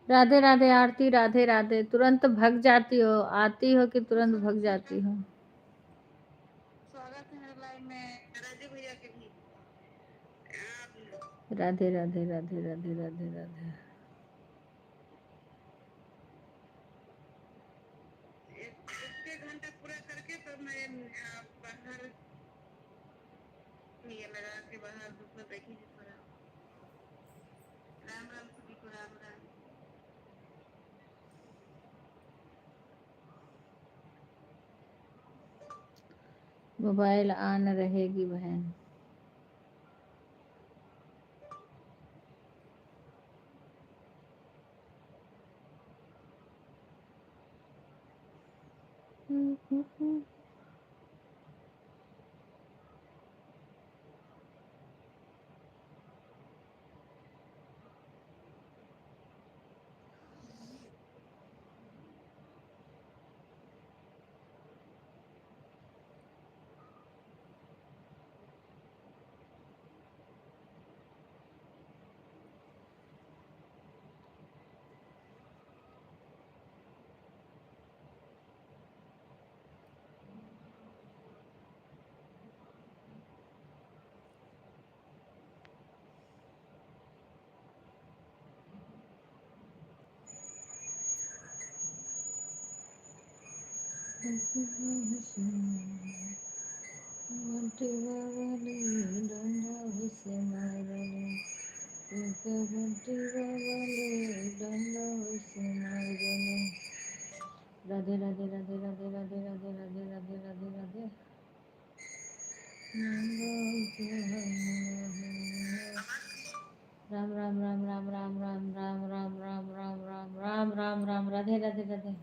राधे राधे आरती, राधे राधे। तुरंत भग जाती हो, आती हो कि तुरंत भग जाती हो? स्वागत है मेरे लाइव में राधे भैया के भी। राधे राधे राधे राधे राधे राधे। एक घंटा पूरा करके तो मैं बाहर ये लगा के बाहर धूप में बैठी थी थोड़ा। राम राम सभी को राम राम। मोबाइल ऑन रहेगी बहन। राधे राधे राधे राधे राधे राधे राधे राधे राधे राधे। राम राम राम राम राम राम राम राम राम राम राम राम राम राम। राधे राधे राधे।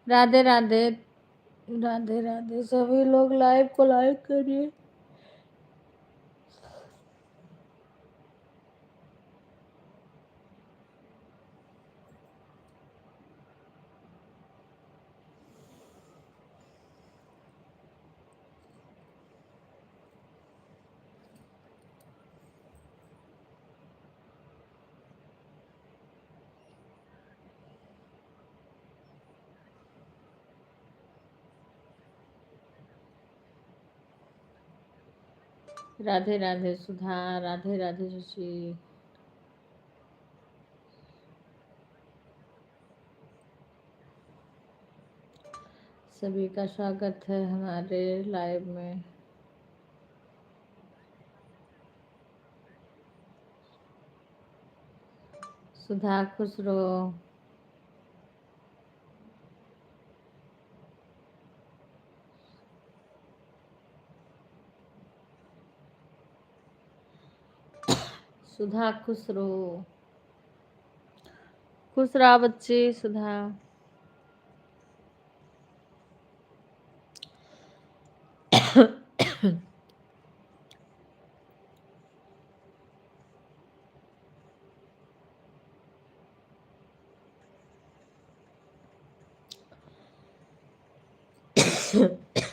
राधे राधे राधे राधे। सभी लोग लाइव को लाइक करिए। राधे राधे सुधा, राधे राधे शशि। सभी का स्वागत है हमारे लाइव में। सुधा खुश रहो। सुधा खुश रहो। खुश रहा बच्ची सुधा।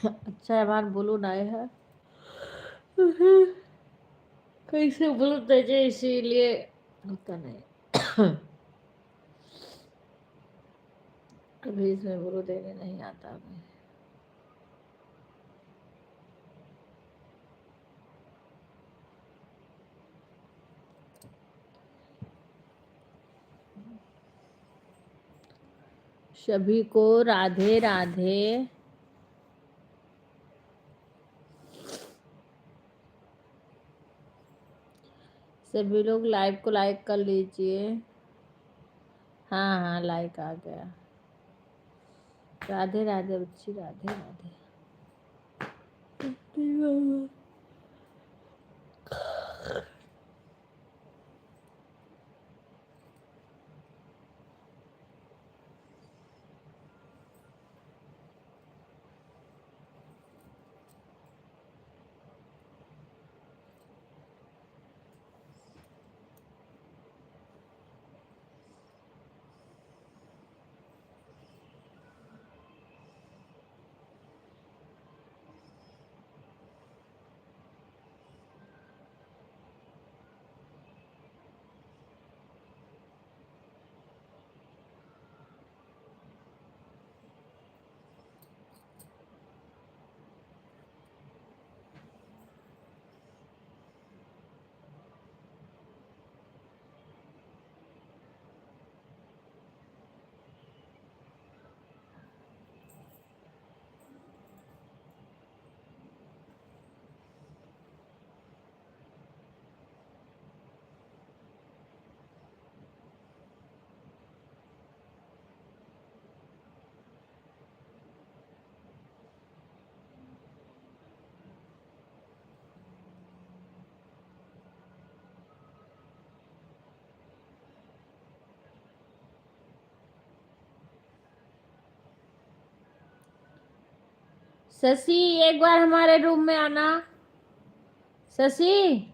अच्छा बार बोलो ना है। कैसे बोलते जे इसीलिए होता नहीं। अभी इसमें बोलो देने नहीं आता हमें। सभी को राधे राधे। सभी लोग लाइव को लाइक कर लीजिए। हाँ हाँ, लाइक आ गया। राधे राधे बच्ची, राधे राधे। शशि, एक बार हमारे रूम में आना। शशि,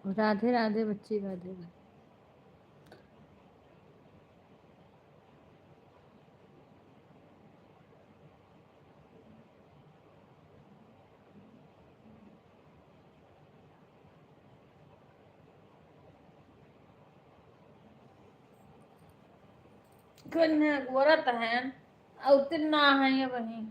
राधे राधे बच्ची, राधे राधे। कन्या गोरत है उतना है ये वही।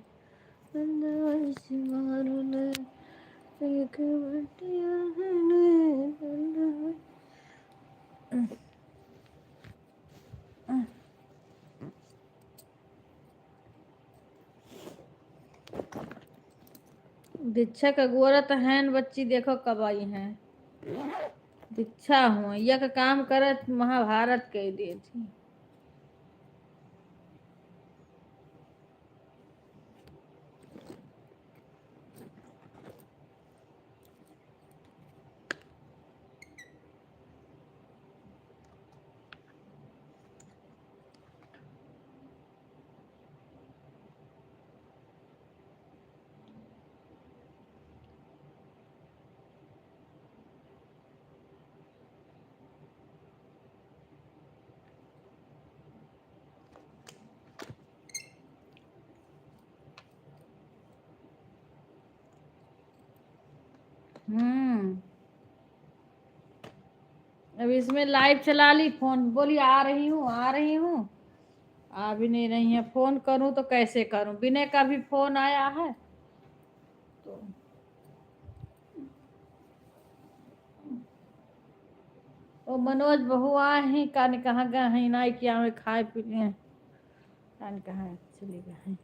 दीक्षा का गोरत है बच्ची, देखो कब आई है। दीक्षा हुआ यह का काम करत महाभारत कह दी थी। अब इसमें लाइव चला ली, फोन बोली आ रही हूँ आ रही हूँ, आ भी नहीं रही है। फोन करूँ तो कैसे करूँ, विनय का भी फोन आया है तो वो मनोज बहुआ ही कान कहाँ गए हैं, ना क्या में खाए पी लिए कान कहाँ चले गए हैं।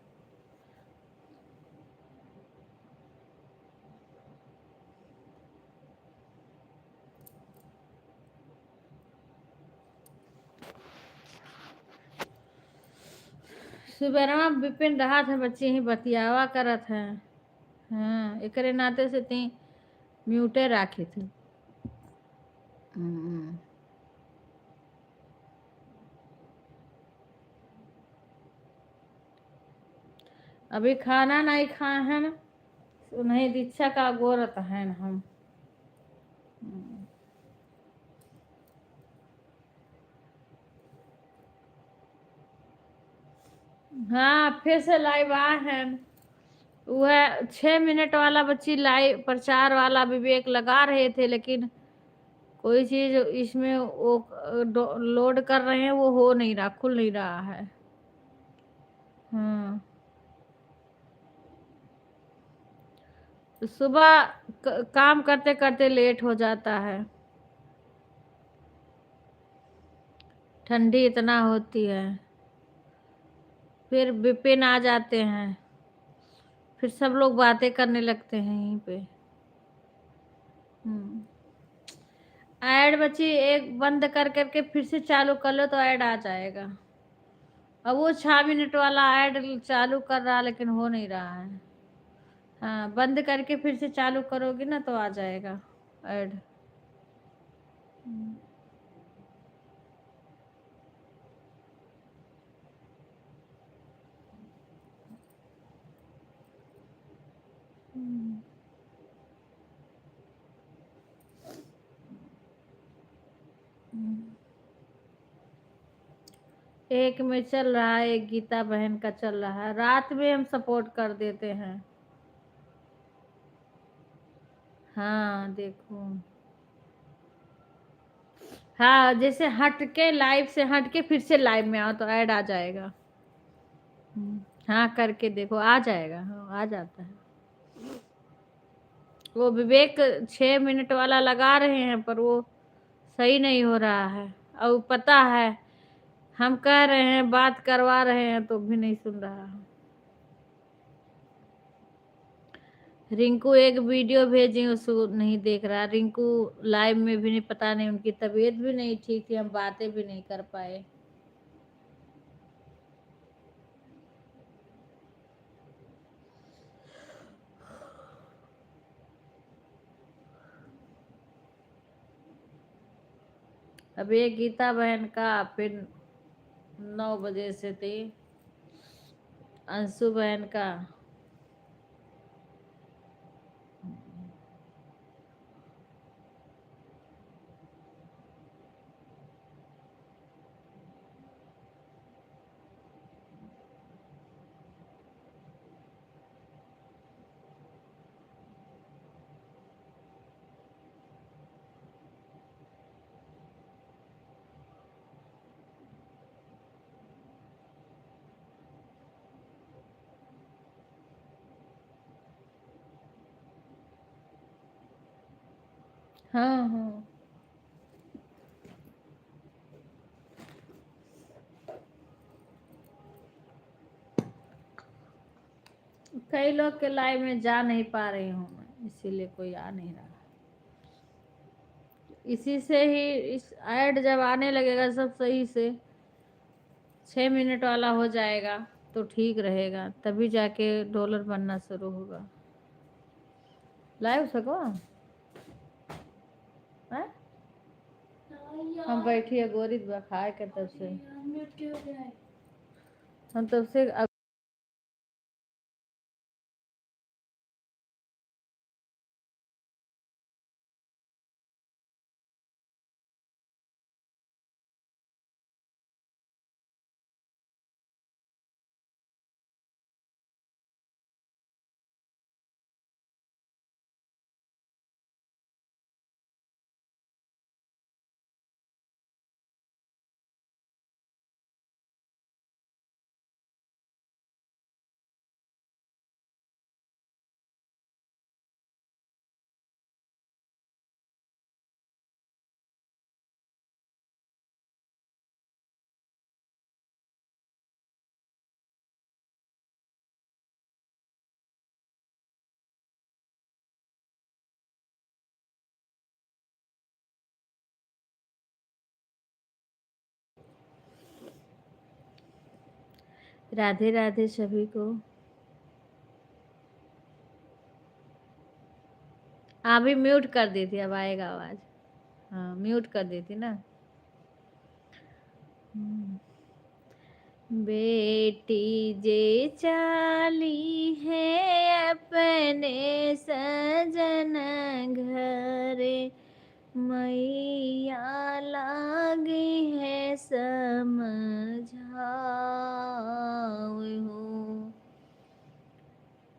सुबेरवा बिपिन रहा था, बच्चे ही बतियावा करत है। हाँ, एकरे नाते से ती म्यूटे राखी थी। अभी खाना नहीं खाए हैं ना, उन्हें दीक्षा का गोरत है न हम। हाँ, फिर से लाइव आए हैं। वह 6 मिनट वाला बच्ची लाइव प्रचार वाला विवेक लगा रहे थे, लेकिन कोई चीज इसमें वो लोड कर रहे हैं, वो हो नहीं रहा, खुल नहीं रहा है। हाँ, सुबह काम करते करते लेट हो जाता है, ठंडी इतना होती है। फिर विपिन आ जाते हैं, फिर सब लोग बातें करने लगते हैं यहीं पे। ऐड बच्ची एक बंद कर करके फिर से चालू कर लो तो ऐड आ जाएगा। अब वो 6 मिनट वाला ऐड चालू कर रहा, लेकिन हो नहीं रहा है। हाँ, बंद करके फिर से चालू करोगी ना तो आ जाएगा ऐड। एक में चल रहा है, एक गीता बहन का चल रहा है। रात में हम सपोर्ट कर देते हैं। हाँ, देखो। हाँ, जैसे हट के लाइव से हट के फिर से लाइव में आओ तो ऐड आ जाएगा। हाँ, करके देखो, आ जाएगा। हाँ, आ जाता है। वो विवेक 6 मिनट वाला लगा रहे हैं, पर वो सही नहीं हो रहा है। और पता है, हम कह रहे हैं, बात करवा रहे हैं, तो भी नहीं सुन रहा है। रिंकू एक वीडियो भेजी, उसको नहीं देख रहा। रिंकू लाइव में भी नहीं, पता नहीं, उनकी तबीयत भी नहीं ठीक थी, हम बातें भी नहीं कर पाए। अब ये गीता बहन का फिर 9 बजे से थी। अंशु बहन का। हाँ, हाँ, कई लोग के लाइव में जा नहीं पा रही हूँ मैं, इसीलिए कोई आ नहीं रहा। इसी से ही इस ऐड जब आने लगेगा सब सही से, 6 मिनट वाला हो जाएगा तो ठीक रहेगा, तभी जाके डॉलर बनना शुरू होगा। लाइव सको है? हम बैठिए गोरी खाए के तब से, हम तब से राधे राधे सभी को। अभी म्यूट कर दी थी, अब आएगा आवाज। हाँ म्यूट कर दी थी ना। बेटी जे चाली है अपने सजन घरे, मैया लागी है समझावे हो।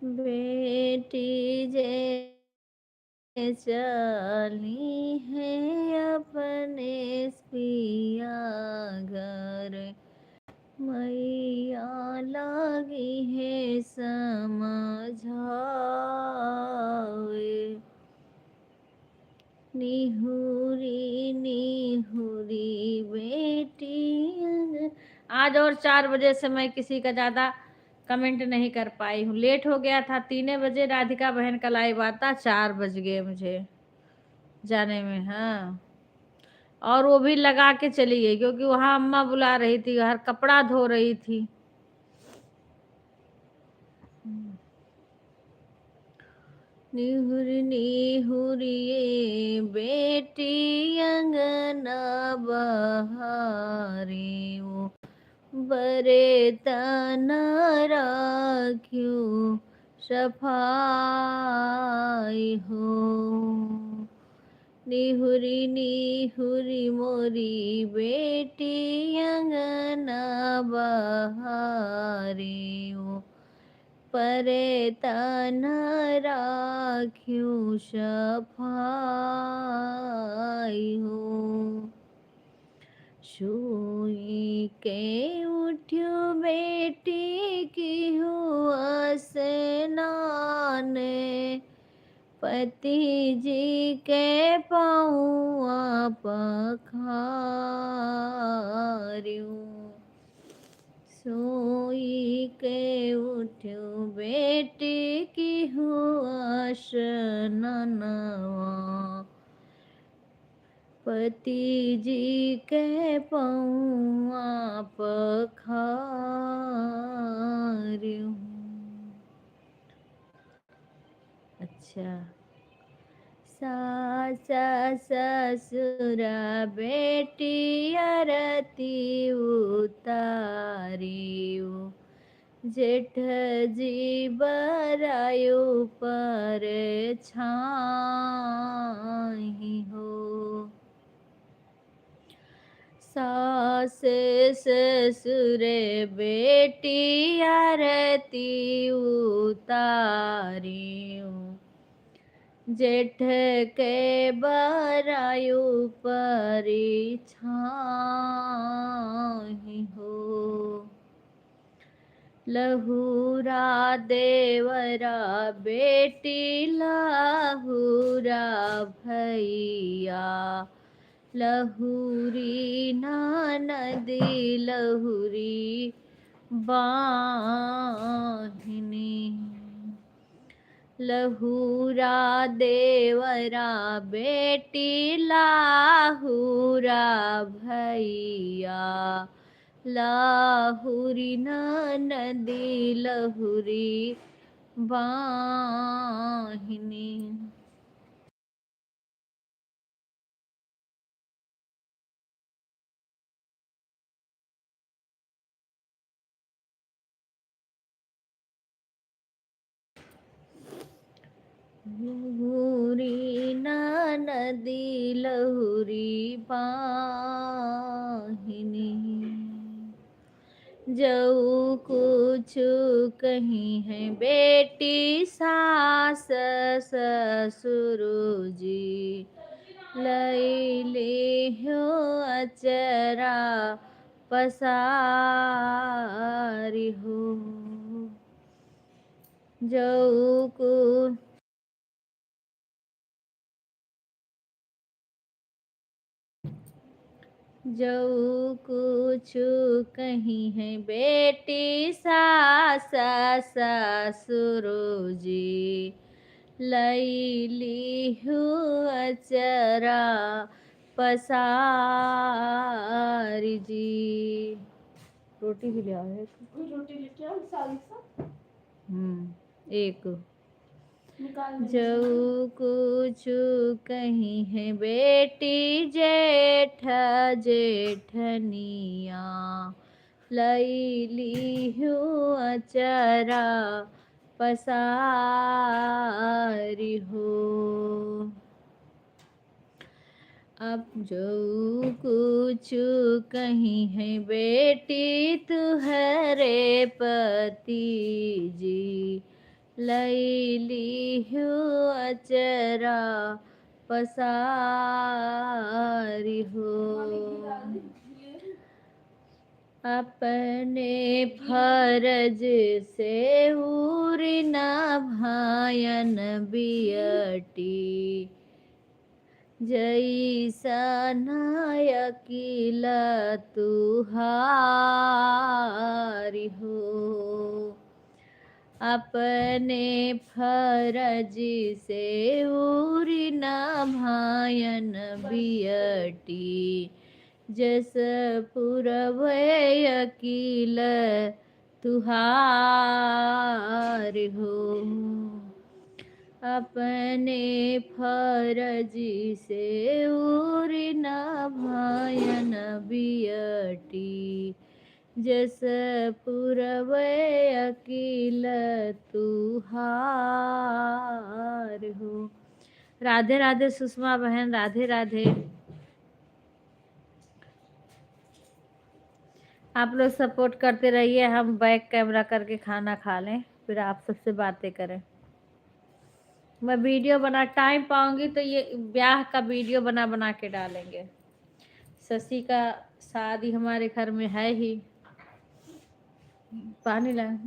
बेटी जे चली है अपने पिया घर, मैया लागी है समझावे। निहुरी निहुरी बेटी। आज और 4 बजे से मैं किसी का ज़्यादा कमेंट नहीं कर पाई हूँ, लेट हो गया था। 3 बजे राधिका बहन का लाइव आता, 4 बज गए मुझे जाने में। हाँ और वो भी लगा के चली गई क्योंकि वहाँ अम्मा बुला रही थी, हर कपड़ा धो रही थी। निहुरी निहुरी ये बेटी अंगना बहारी, वो बरे तना राख्यो सफाई हो। निहुरी निहुरी मोरी बेटी अंगना बहारी, वो परे तन राख्यूं सफाई हो। सोई के उठ्यो बेटी की हुआ स्नान, पति जी के पौआ पखार्यूं। सोई के उठ्यो बेटी की हुआ स्नानवा, पति जी के पौआ पखार्यूं। अच्छा। सासा ससुरा बेटी आरती उतारियो, जेठ जी बरायो पर छाई हो। सास ससुर बेटी आरती उतारियो, जेठ के बरायु परिछाई हो। लहुरा देवरा बेटी लहुरा भैया, लहुरी ननदी लहुरी बाहिनी। लहुरा देवरा बेटी लाहुरा भैया, लाहुरी ननदी लहुरी बाहिनी। लहुरी ननदी लहुरी बाहिनी। जऊ कुछ कहीं है बेटी सास ससुर जी, लैली हो अचरा पसारी हो। जऊ को जऊ कुछ कहीं है बेटी सास ससुर जी, लैली हूँ अचरा पसारी जी। रोटी भी ले आओ एक। रोटी लेके आओ सारी सा एक। निकाल लेंगे जो कुछ कहीं है बेटी जेठ जेठनिया, लैली हूँ अचरा पसारी हो। अब जो कुछ कहीं है बेटी तुहरे पति जी, लैली हूँ अचरा पसारी हो। अपने फरज से उरी न भायन बियटी, जैसा नायकिल तुहारी हो। अपने फरज से उरी न भायन बियटी, जस पुरवै अकील तुहार हो। अपने फरज से उरी न भायन बियटी, जस पुरवै अकील तुहार हो। राधे राधे सुषमा बहन, राधे राधे। आप लोग सपोर्ट करते रहिए, हम बैक कैमरा करके खाना खा लें, फिर आप सबसे बातें करें। मैं वीडियो बना टाइम पाऊंगी तो ये ब्याह का वीडियो बना बना के डालेंगे। शशि का शादी हमारे घर में है ही। पानी लाए।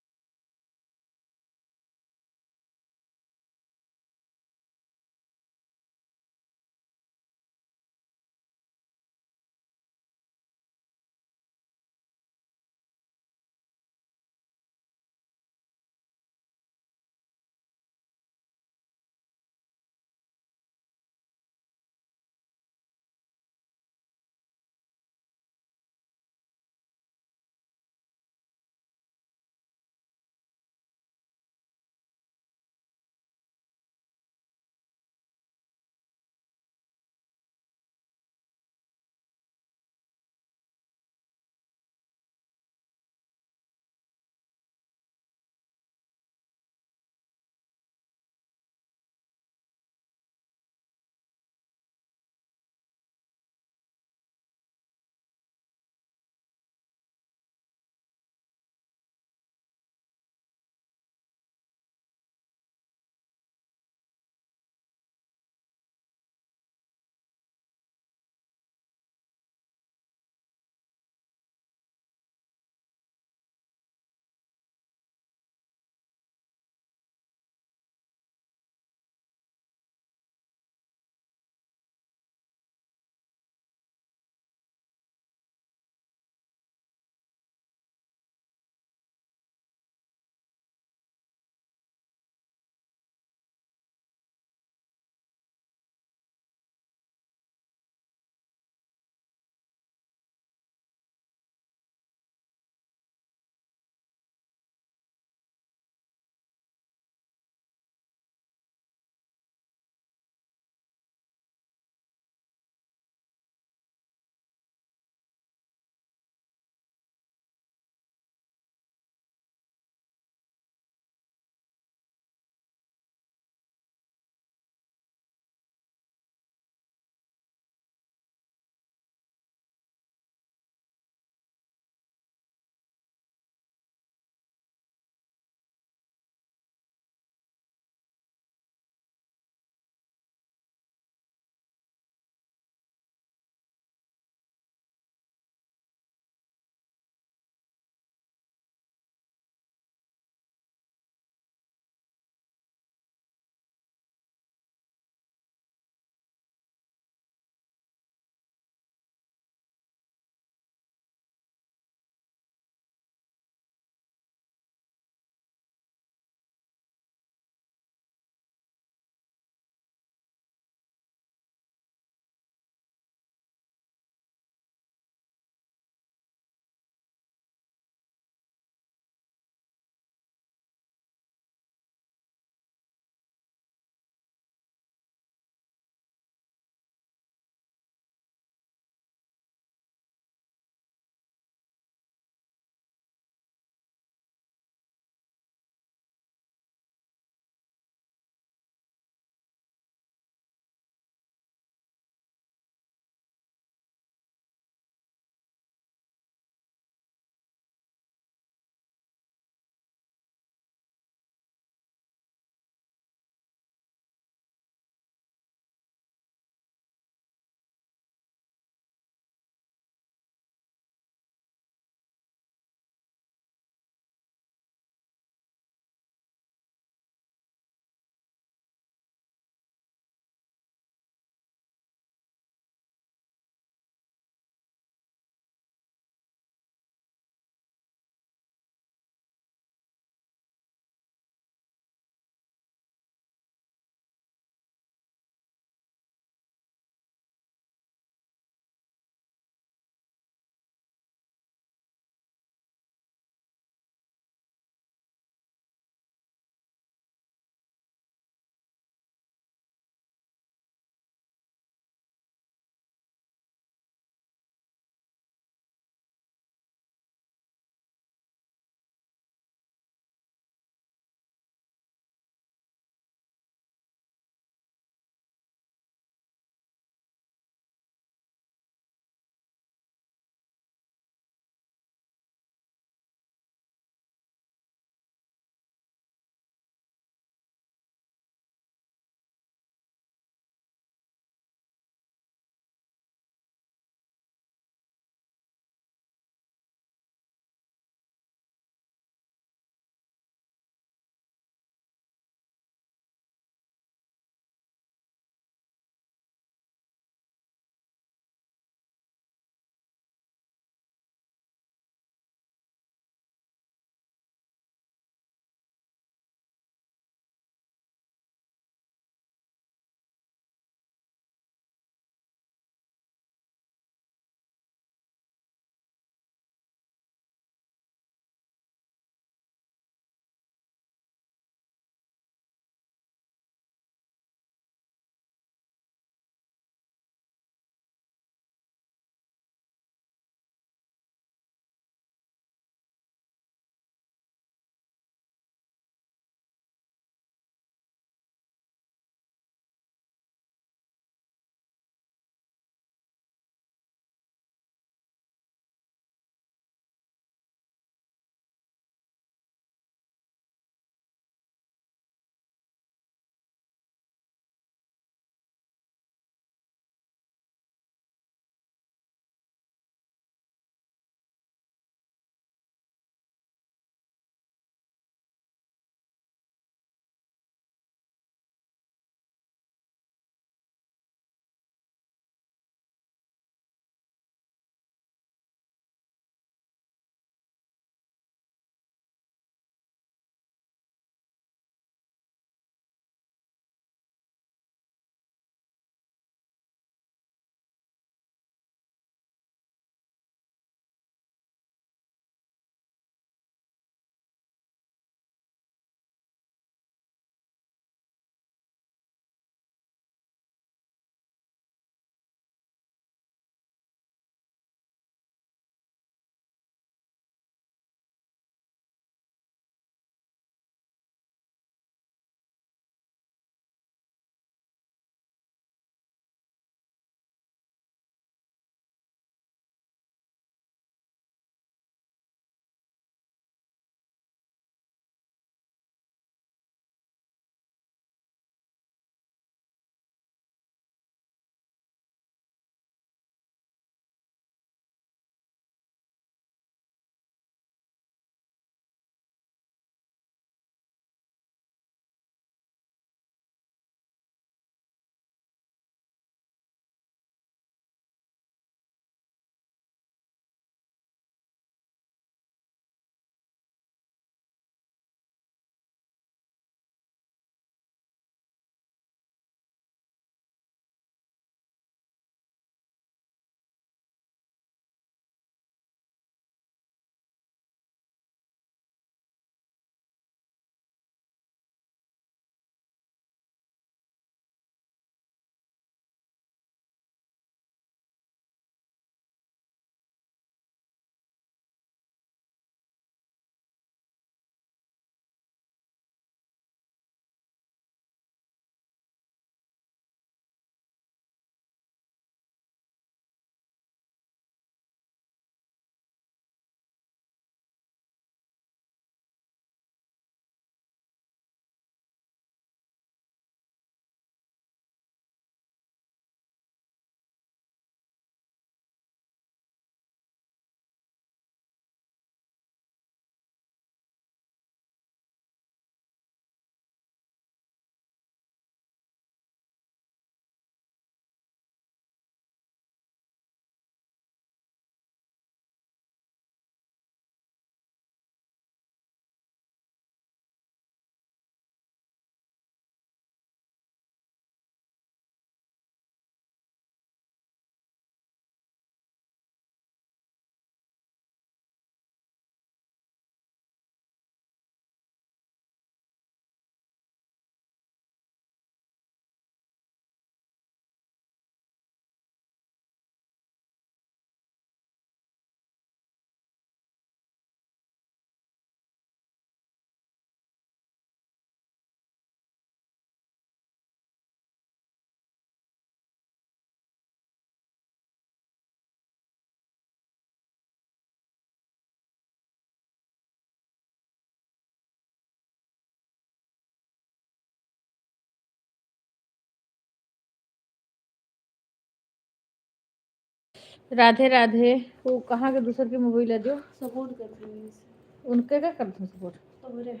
राधे राधे। वो कहाँ के दूसर के मोबाइल है जो सपोर्ट कर रही है इसे। उनके क्या करते सपोर्ट? तोरे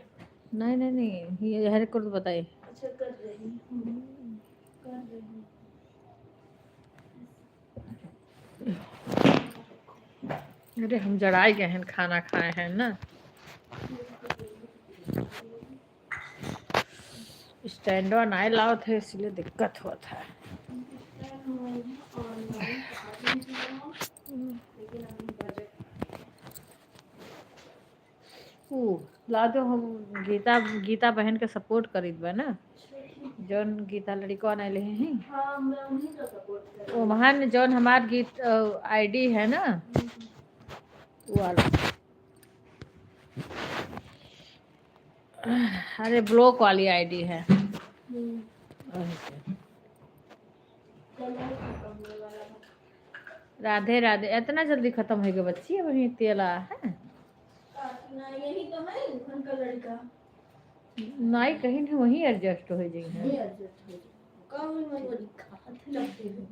नहीं नहीं नहीं, ये हर को तो बताइए। अच्छा कर रही हूँ, कर रही हूँ। अरे हम जड़ाई गए हैं, खाना खाए हैं ना। स्टैंडवा नहीं लाओ थे इसलिए दिक्कत हुआ था। लेकिन अभी बजट ला दो, हम गीता गीता बहन के सपोर्ट करीत बा ना, जौन गीता लड़का नहीं ले हैं। हाँ मैं उन्हीं का सपोर्ट कर वो महान जौन हमार गीत आईडी है ना, वो वाला। अरे ब्लॉक वाली आईडी है। राधे राधे। इतना जल्दी खत्म हो गया बच्ची, अब वही तेला है यही तो है उनका लड़का। नहीं कहीं ना वहीं एडजस्ट हो जाएगी। ये एडजस्ट हो जाए कब मैं वो लिखा था।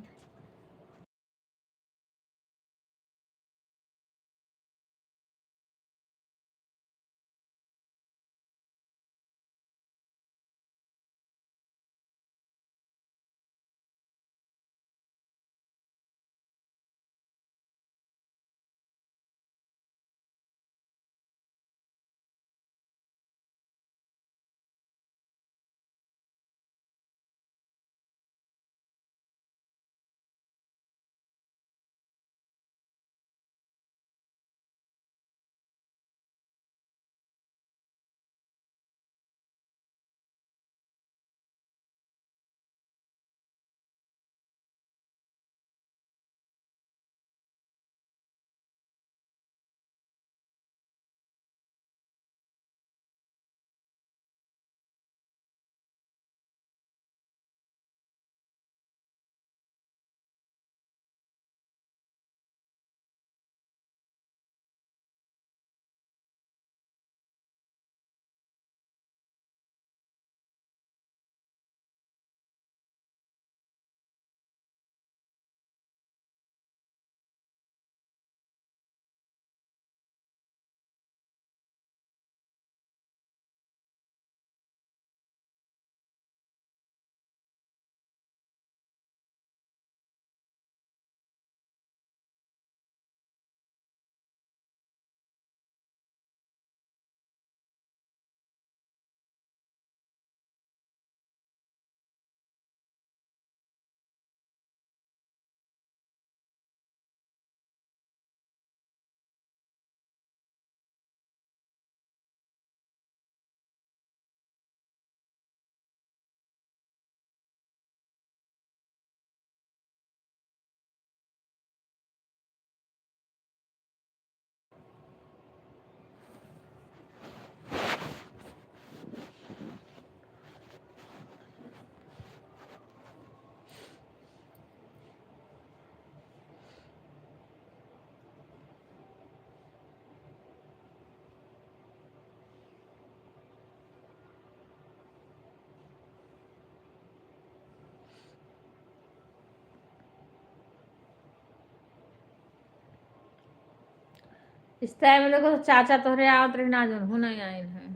इस टाइम लोग तो चाचा तोहरे आवत रही ना, जौन हो नहीं आयल है।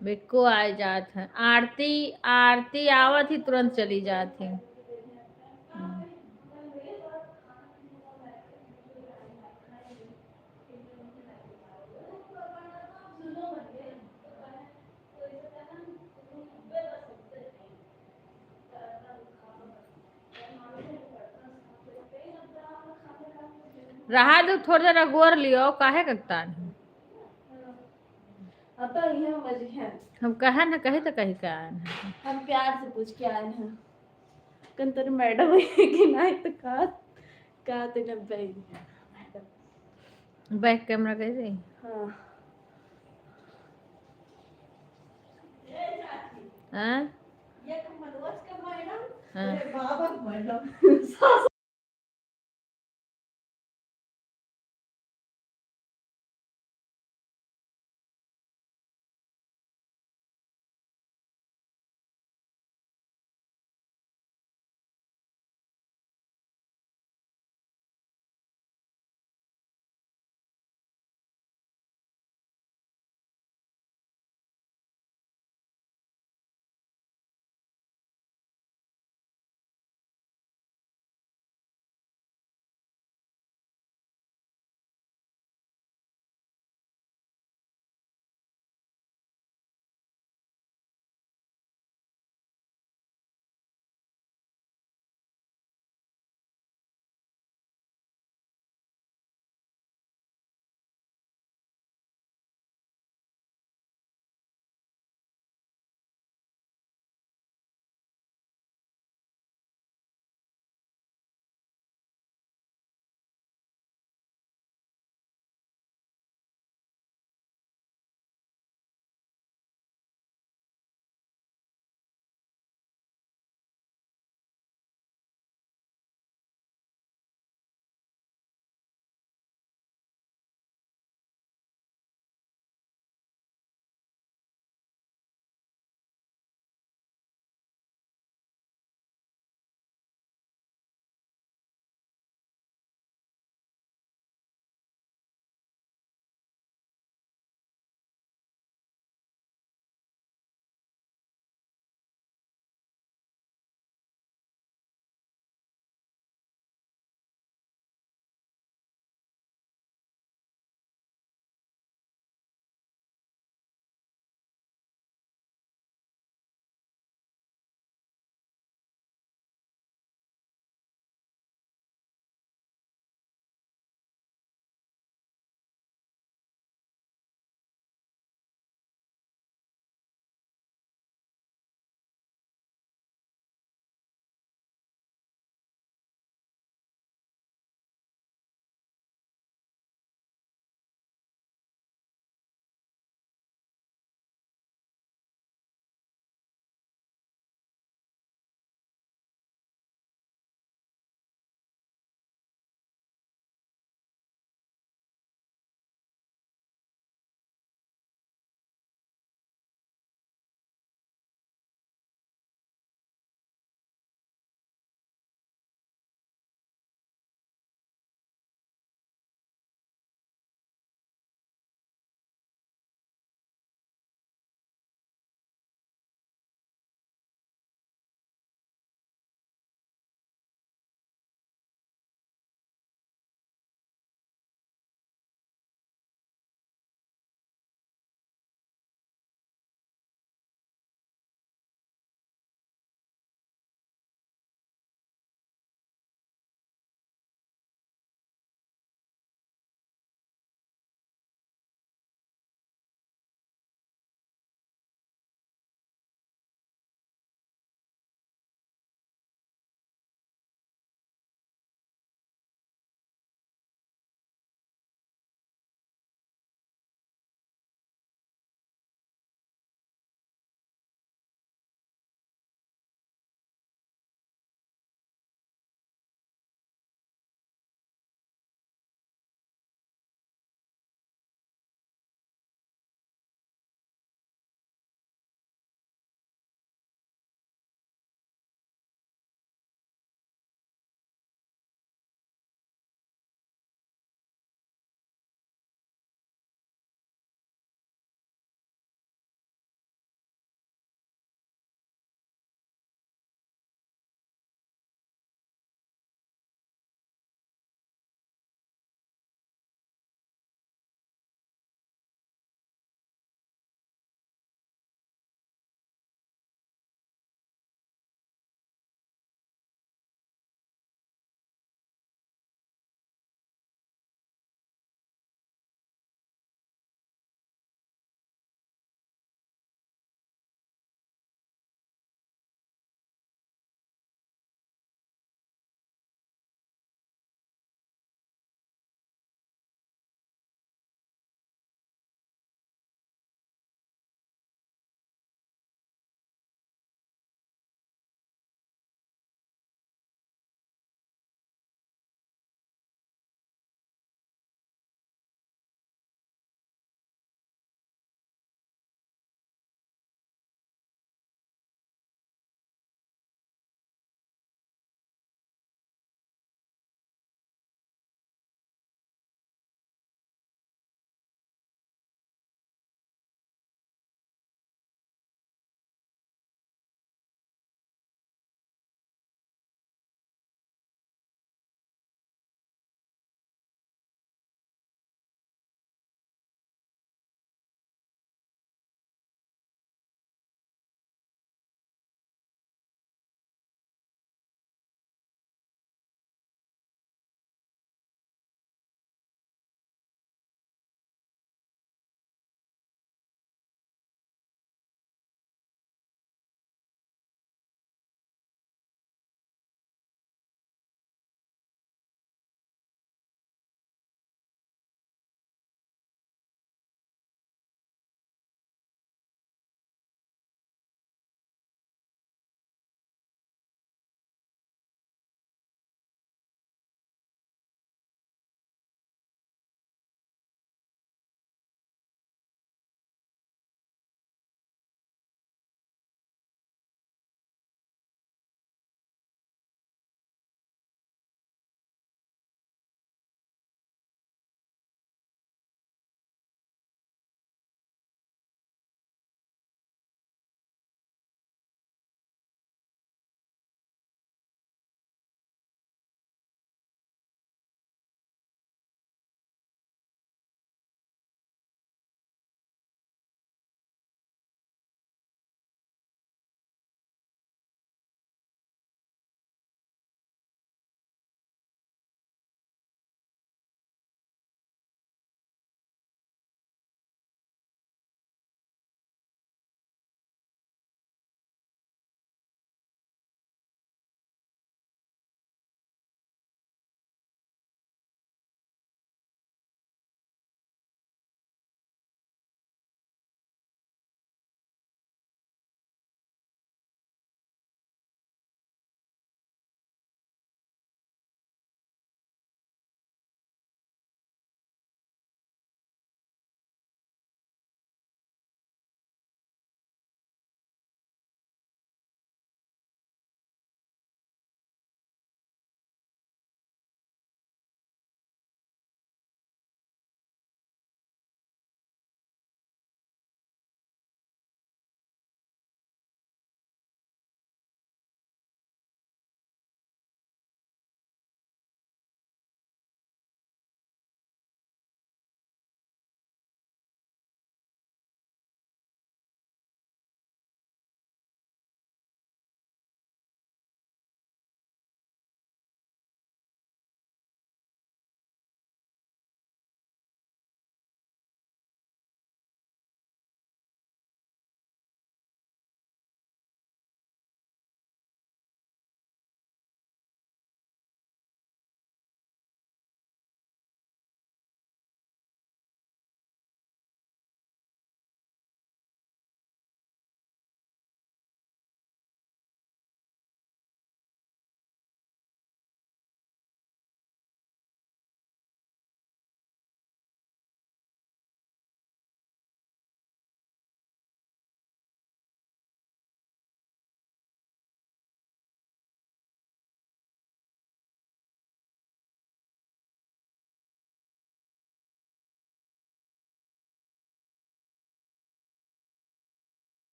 बिक्को आ जात है। आरती आरती आवत ही तुरंत चली जाती है। रहा दो थोड़ी देर गोर लियो, काहे कगता है। अब तो ये मजे हैं। हम कहे ना कहे तो कही का है। हम प्यार से पूछ के आए हैं कन तेरी मैडम है कि नहीं तो का तेरे बैग बैक कैमरा कैसे? हाँ हाँ ये मनोज का मैडम हाँ। बाबा मैडम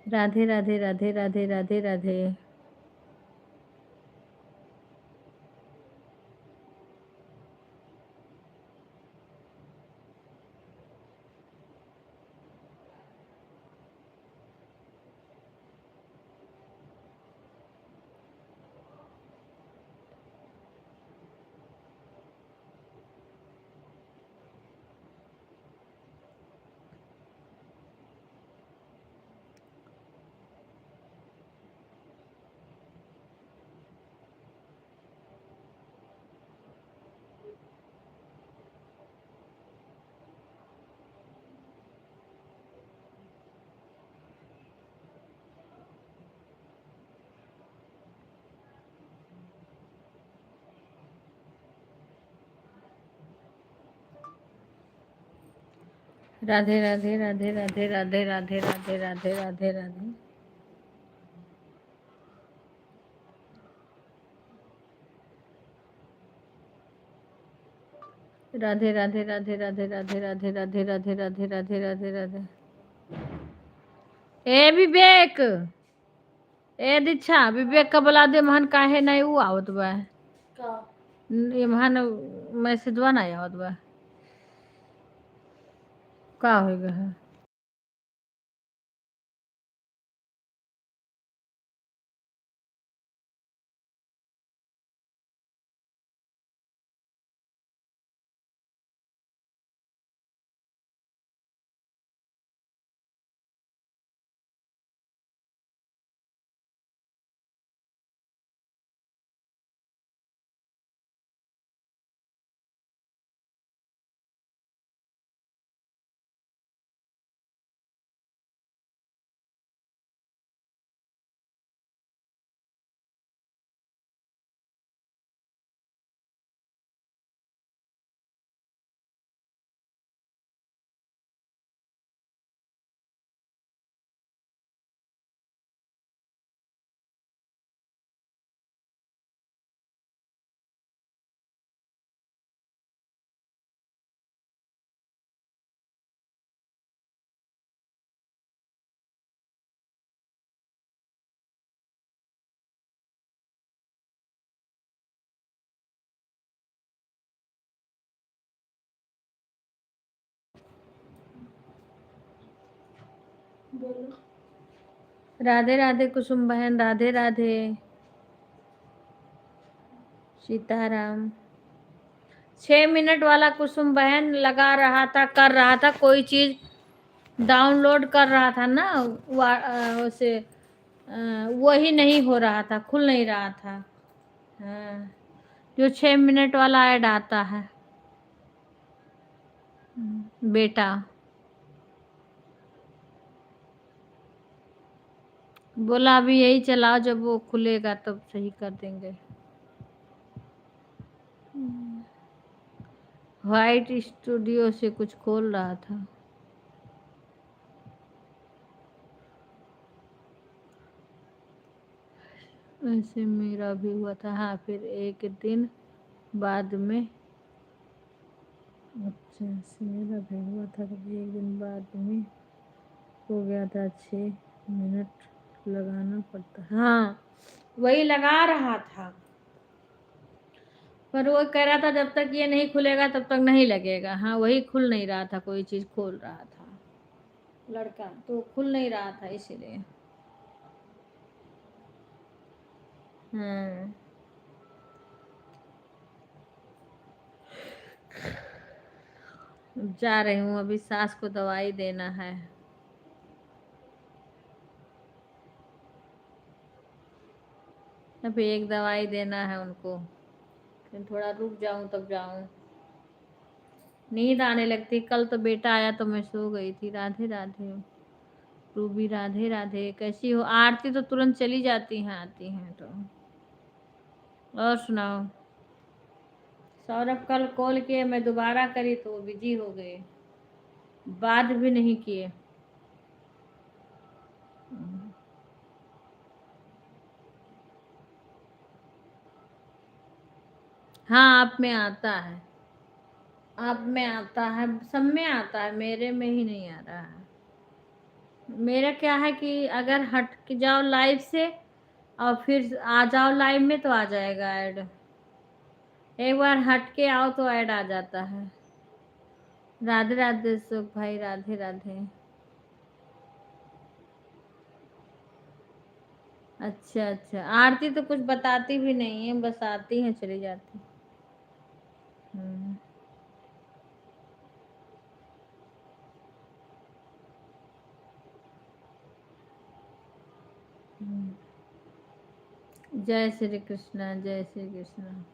राधे राधे राधे राधे राधे राधे। राधे राधे राधे राधे राधे राधे राधे राधे राधे राधे। राधे राधे राधे राधे राधे राधे राधे राधे राधे राधे राधे राधे। ए विवेक, ए दीक्षा, विवेक का बोला दे महन काहे नहीं वो आवत बा। का ये महन मैसेजवा नहीं आवत बा, का हो गया है? बोलो। राधे राधे कुसुम बहन, राधे राधे। सीताराम। 6 मिनट वाला कुसुम बहन लगा रहा था, कर रहा था कोई चीज, डाउनलोड कर रहा था ना, उसे वही नहीं हो रहा था, खुल नहीं रहा था। हाँ, जो 6 मिनट वाला ऐड आता है। बेटा बोला अभी यही चलाओ, जब वो खुलेगा तब सही कर देंगे। व्हाइट स्टूडियो से कुछ खोल रहा था। ऐसे मेरा भी हुआ था। हाँ, फिर एक दिन बाद में, अच्छा ऐसे मेरा भी हुआ था, कभी एक दिन बाद में हो गया था। 6 मिनट लगाना पड़ता। हाँ, वही लगा रहा था, पर वो कह रहा था जब तक ये नहीं खुलेगा तब तक नहीं लगेगा। हाँ, वही खुल नहीं रहा था, कोई चीज खोल रहा था लड़का, तो खुल नहीं रहा था इसीलिए। हाँ, जा रही हूँ अभी, सास को दवाई देना है। अभी एक दवाई देना है उनको, फिर थोड़ा रुक जाऊं तब जाऊं। नींद आने लगती। कल तो बेटा आया तो मैं सो गई थी। राधे राधे रूबी, राधे राधे। कैसी हो? आरती तो तुरंत चली जाती हैं, आती हैं तो। और सुनाओ। सौरभ कल कॉल किए, मैं दोबारा करी तो वो बिजी हो गए, बात भी नहीं किए। हाँ, आप में आता है, आप में आता है, सब में आता है, मेरे में ही नहीं आ रहा है। मेरा क्या है कि अगर हट के जाओ लाइव से और फिर आ जाओ लाइव में तो आ जाएगा ऐड। एक बार हट के आओ तो ऐड आ जाता है। राधे राधे सुख भाई, राधे राधे। अच्छा अच्छा, आरती तो कुछ बताती भी नहीं है, बस आती है चली जाती। हम्म। जय श्री कृष्णा, जय श्री कृष्णा।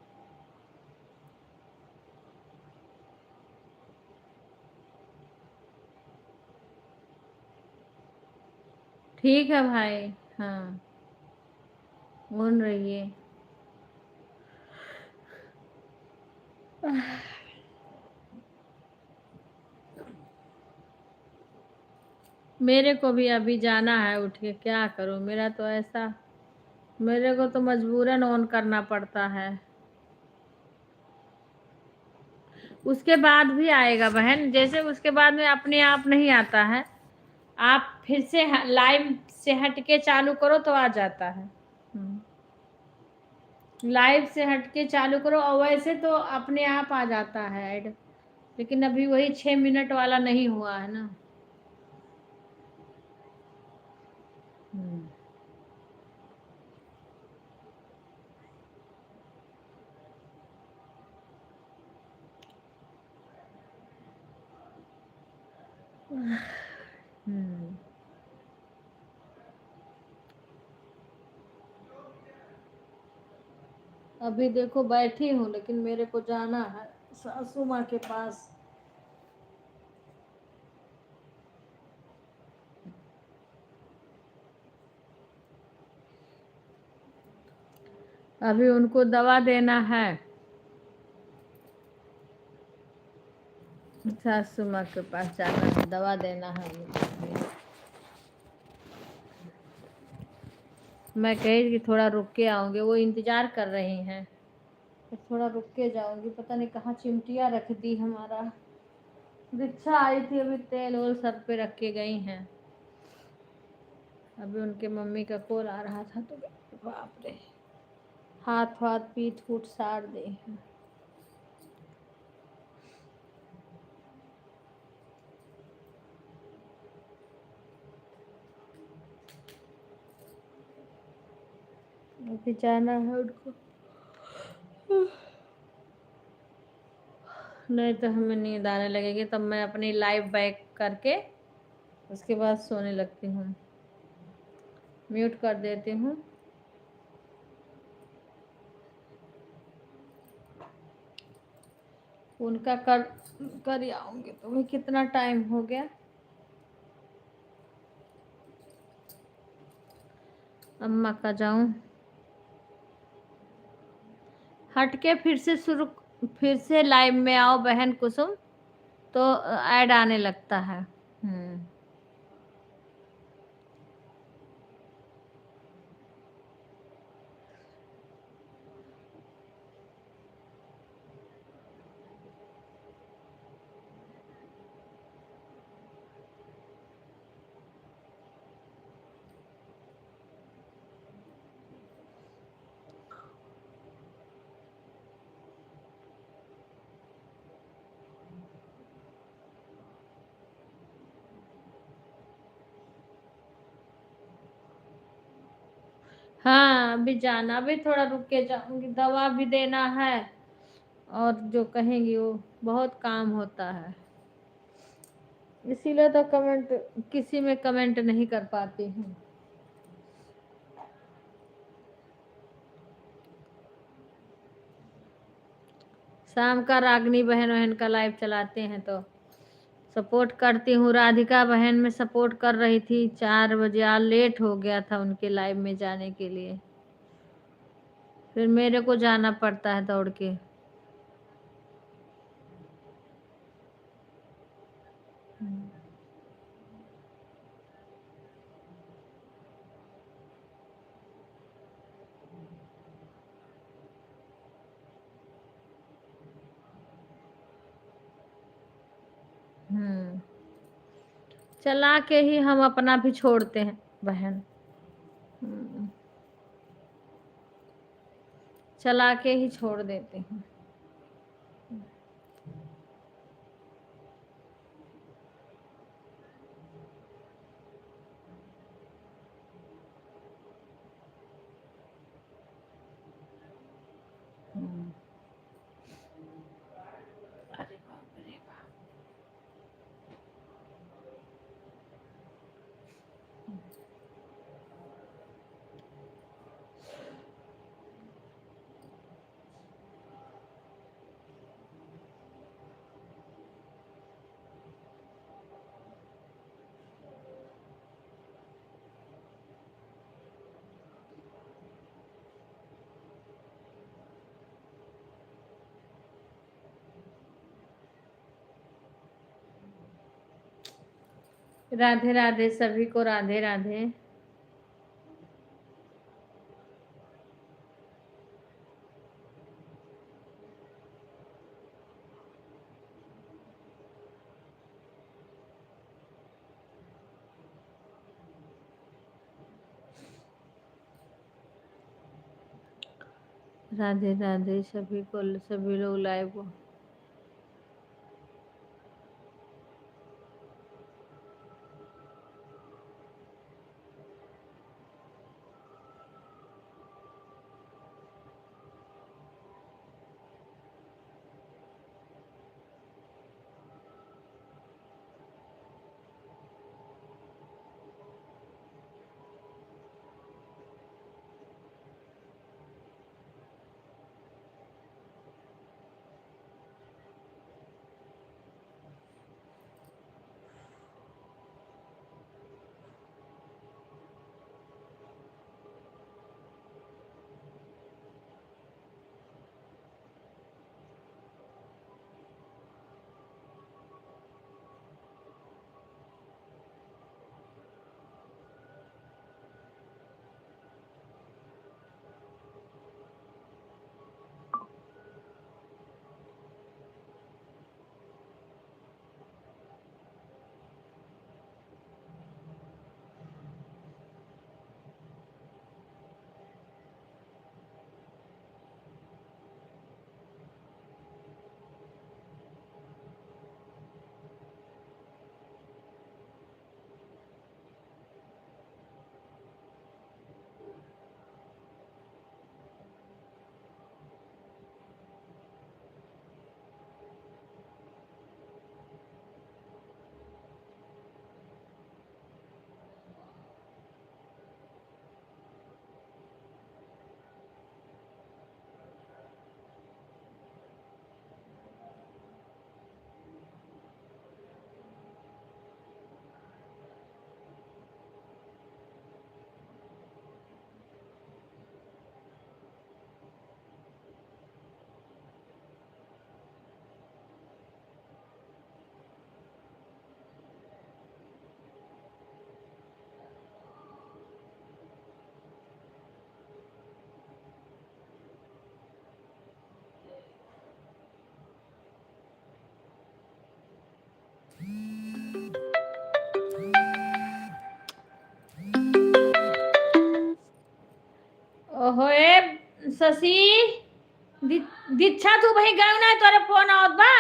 ठीक है भाई। हाँ, बोल रही है। मेरे को भी अभी जाना है, उठ के क्या करूं, मेरा तो ऐसा, मेरे को तो मजबूरन ऑन करना पड़ता है। उसके बाद भी आएगा बहन, जैसे उसके बाद में अपने आप नहीं आता है। आप फिर से लाइव से हट के चालू करो तो आ जाता है। लाइव से हट के चालू करो और वैसे तो अपने आप आ जाता है ऐड। लेकिन अभी वही 6 मिनट वाला नहीं हुआ है ना। हम्म। अभी देखो बैठी हूँ, लेकिन मेरे को जाना है सासू माँ के पास। अभी उनको दवा देना है। सासू माँ के पास जाना है, दवा देना है उनको। मैं कही कि थोड़ा रुक के आऊंगी, वो इंतजार कर रही हैं। तो थोड़ा रुक के जाऊंगी, पता नहीं कहाँ चिमटिया रख दी हमारा। दीक्षा आई थी, अभी तेल वोल सर पे रख के गई हैं। अभी उनके मम्मी का कॉल आ रहा था तो बाप रे, हाथ वाथ पीठ फूट साड़ दे हैं। अभी जाना है उनको, नहीं तो हमें नींद आने लगेगी, तब मैं अपनी लाइव बैक करके उसके बाद सोने लगती हूँ। म्यूट कर देती हूँ। उनका कर आऊंगी। तो भाई कितना टाइम हो गया। अम्मा का जाऊं, हट के फिर से शुरू, फिर से लाइव में आओ बहन कुसुम, तो ऐड आने लगता है। हाँ, अभी जाना, अभी थोड़ा रुक के जाऊंगी, दवा भी देना है। और जो कहेंगी वो बहुत काम होता है, इसीलिए तो कमेंट, किसी में कमेंट नहीं कर पाती हूँ। शाम का रागनी बहन बहन का लाइव चलाते हैं तो सपोर्ट करती हूँ। राधिका बहन में सपोर्ट कर रही थी, 4 बजे, आज लेट हो गया था उनके लाइव में जाने के लिए, फिर मेरे को जाना पड़ता है दौड़ के। हम्म। चला के ही हम अपना भी छोड़ते हैं बहन। चला के ही छोड़ देते हैं। अरे बाप रे बाप। राधे राधे सभी को, राधे राधे। राधे राधे सभी को, सभी लोग लाइव को। ओहो ए शशि दीक्षा तू भाई गयो ना, तोरे फोन आवत बा।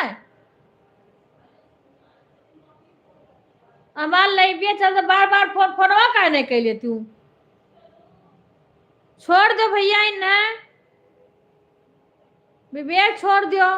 हमार लाइबिया चल तो बार बार फोनवा काहे नहीं कैले तू। छोड़ दो भैया इन्हें, विवेक छोड़ दियो।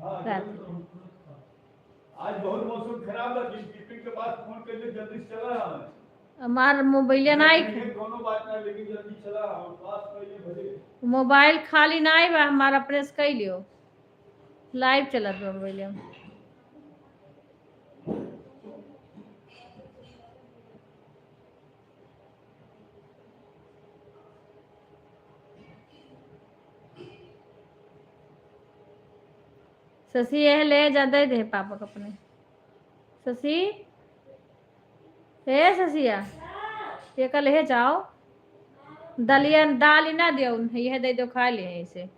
राधे। आज बहुत मौसम खराब है, टिफिन के बाद फोन कर ले, जल्दी से चला है। हमार मोबाइल ना आई, कोनो बात ना, लेकिन जल्दी चला हम पास पहले भले। मोबाइल खाली ना आई बा, हमारा प्रेस कर लियो, लाइव चलत बा मोबाइल में। शशि यह ले जा दे दे पापा को अपने। शशि, हे शशिया, ये कल हे जाओ, दलिया दाल ही ना दियो, यह दे दो, खा ले इसे।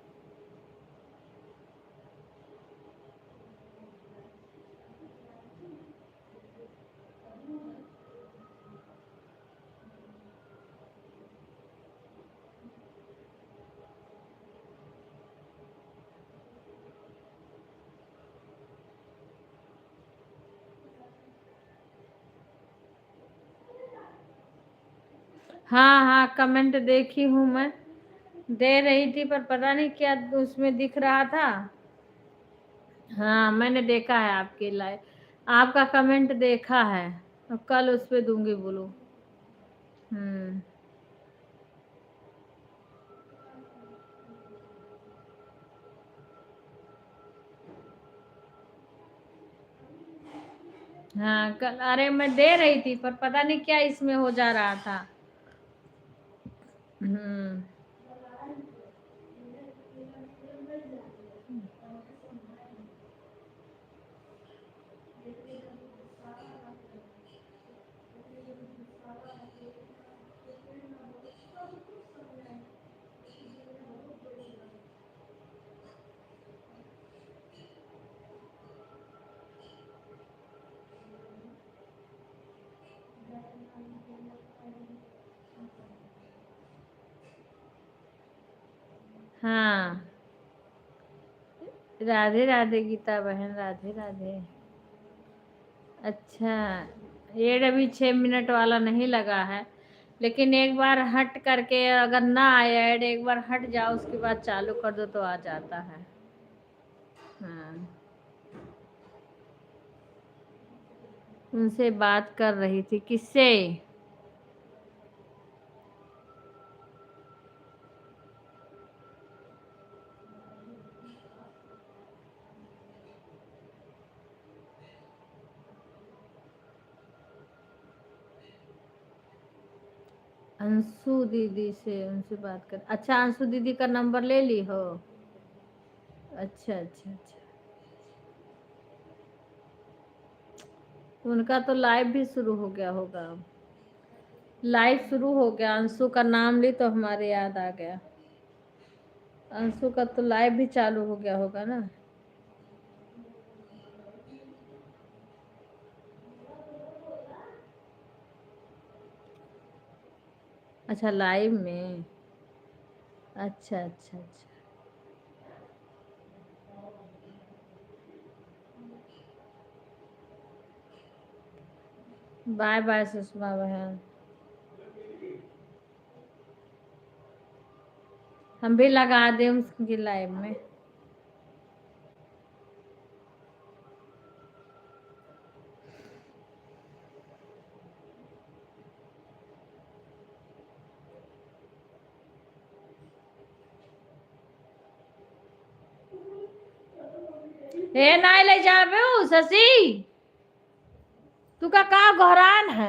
हाँ हाँ, कमेंट देखी हूँ मैं, दे रही थी पर पता नहीं क्या उसमें दिख रहा था। हाँ मैंने देखा है आपके लाइव, आपका कमेंट देखा है, अब कल उस पे दूंगी बोलो। हाँ कल, अरे मैं दे रही थी पर पता नहीं क्या इसमें हो जा रहा था। हम्म। हाँ, राधे राधे गीता बहन, राधे राधे। अच्छा, ये अभी 6 मिनट वाला नहीं लगा है, लेकिन एक बार हट करके अगर ना आया ऐड, एक बार हट जाओ उसके बाद चालू कर दो तो आ जाता है। हाँ, उनसे बात कर रही थी, किससे? अंशु दीदी से, उनसे बात कर। अच्छा, अंशु दीदी का नंबर ले ली हो? अच्छा अच्छा अच्छा, उनका तो लाइव भी शुरू हो गया होगा। लाइव शुरू हो गया, अंशु का नाम ली तो हमारे याद आ गया। अंशु का तो लाइव भी चालू हो गया होगा ना। अच्छा, लाइव में। अच्छा अच्छा अच्छा, बाय बाय सुषमा बहन, हम भी लगा दें उसकी लाइव में। हे नाय ले जाबे शशि, तू का घरान है।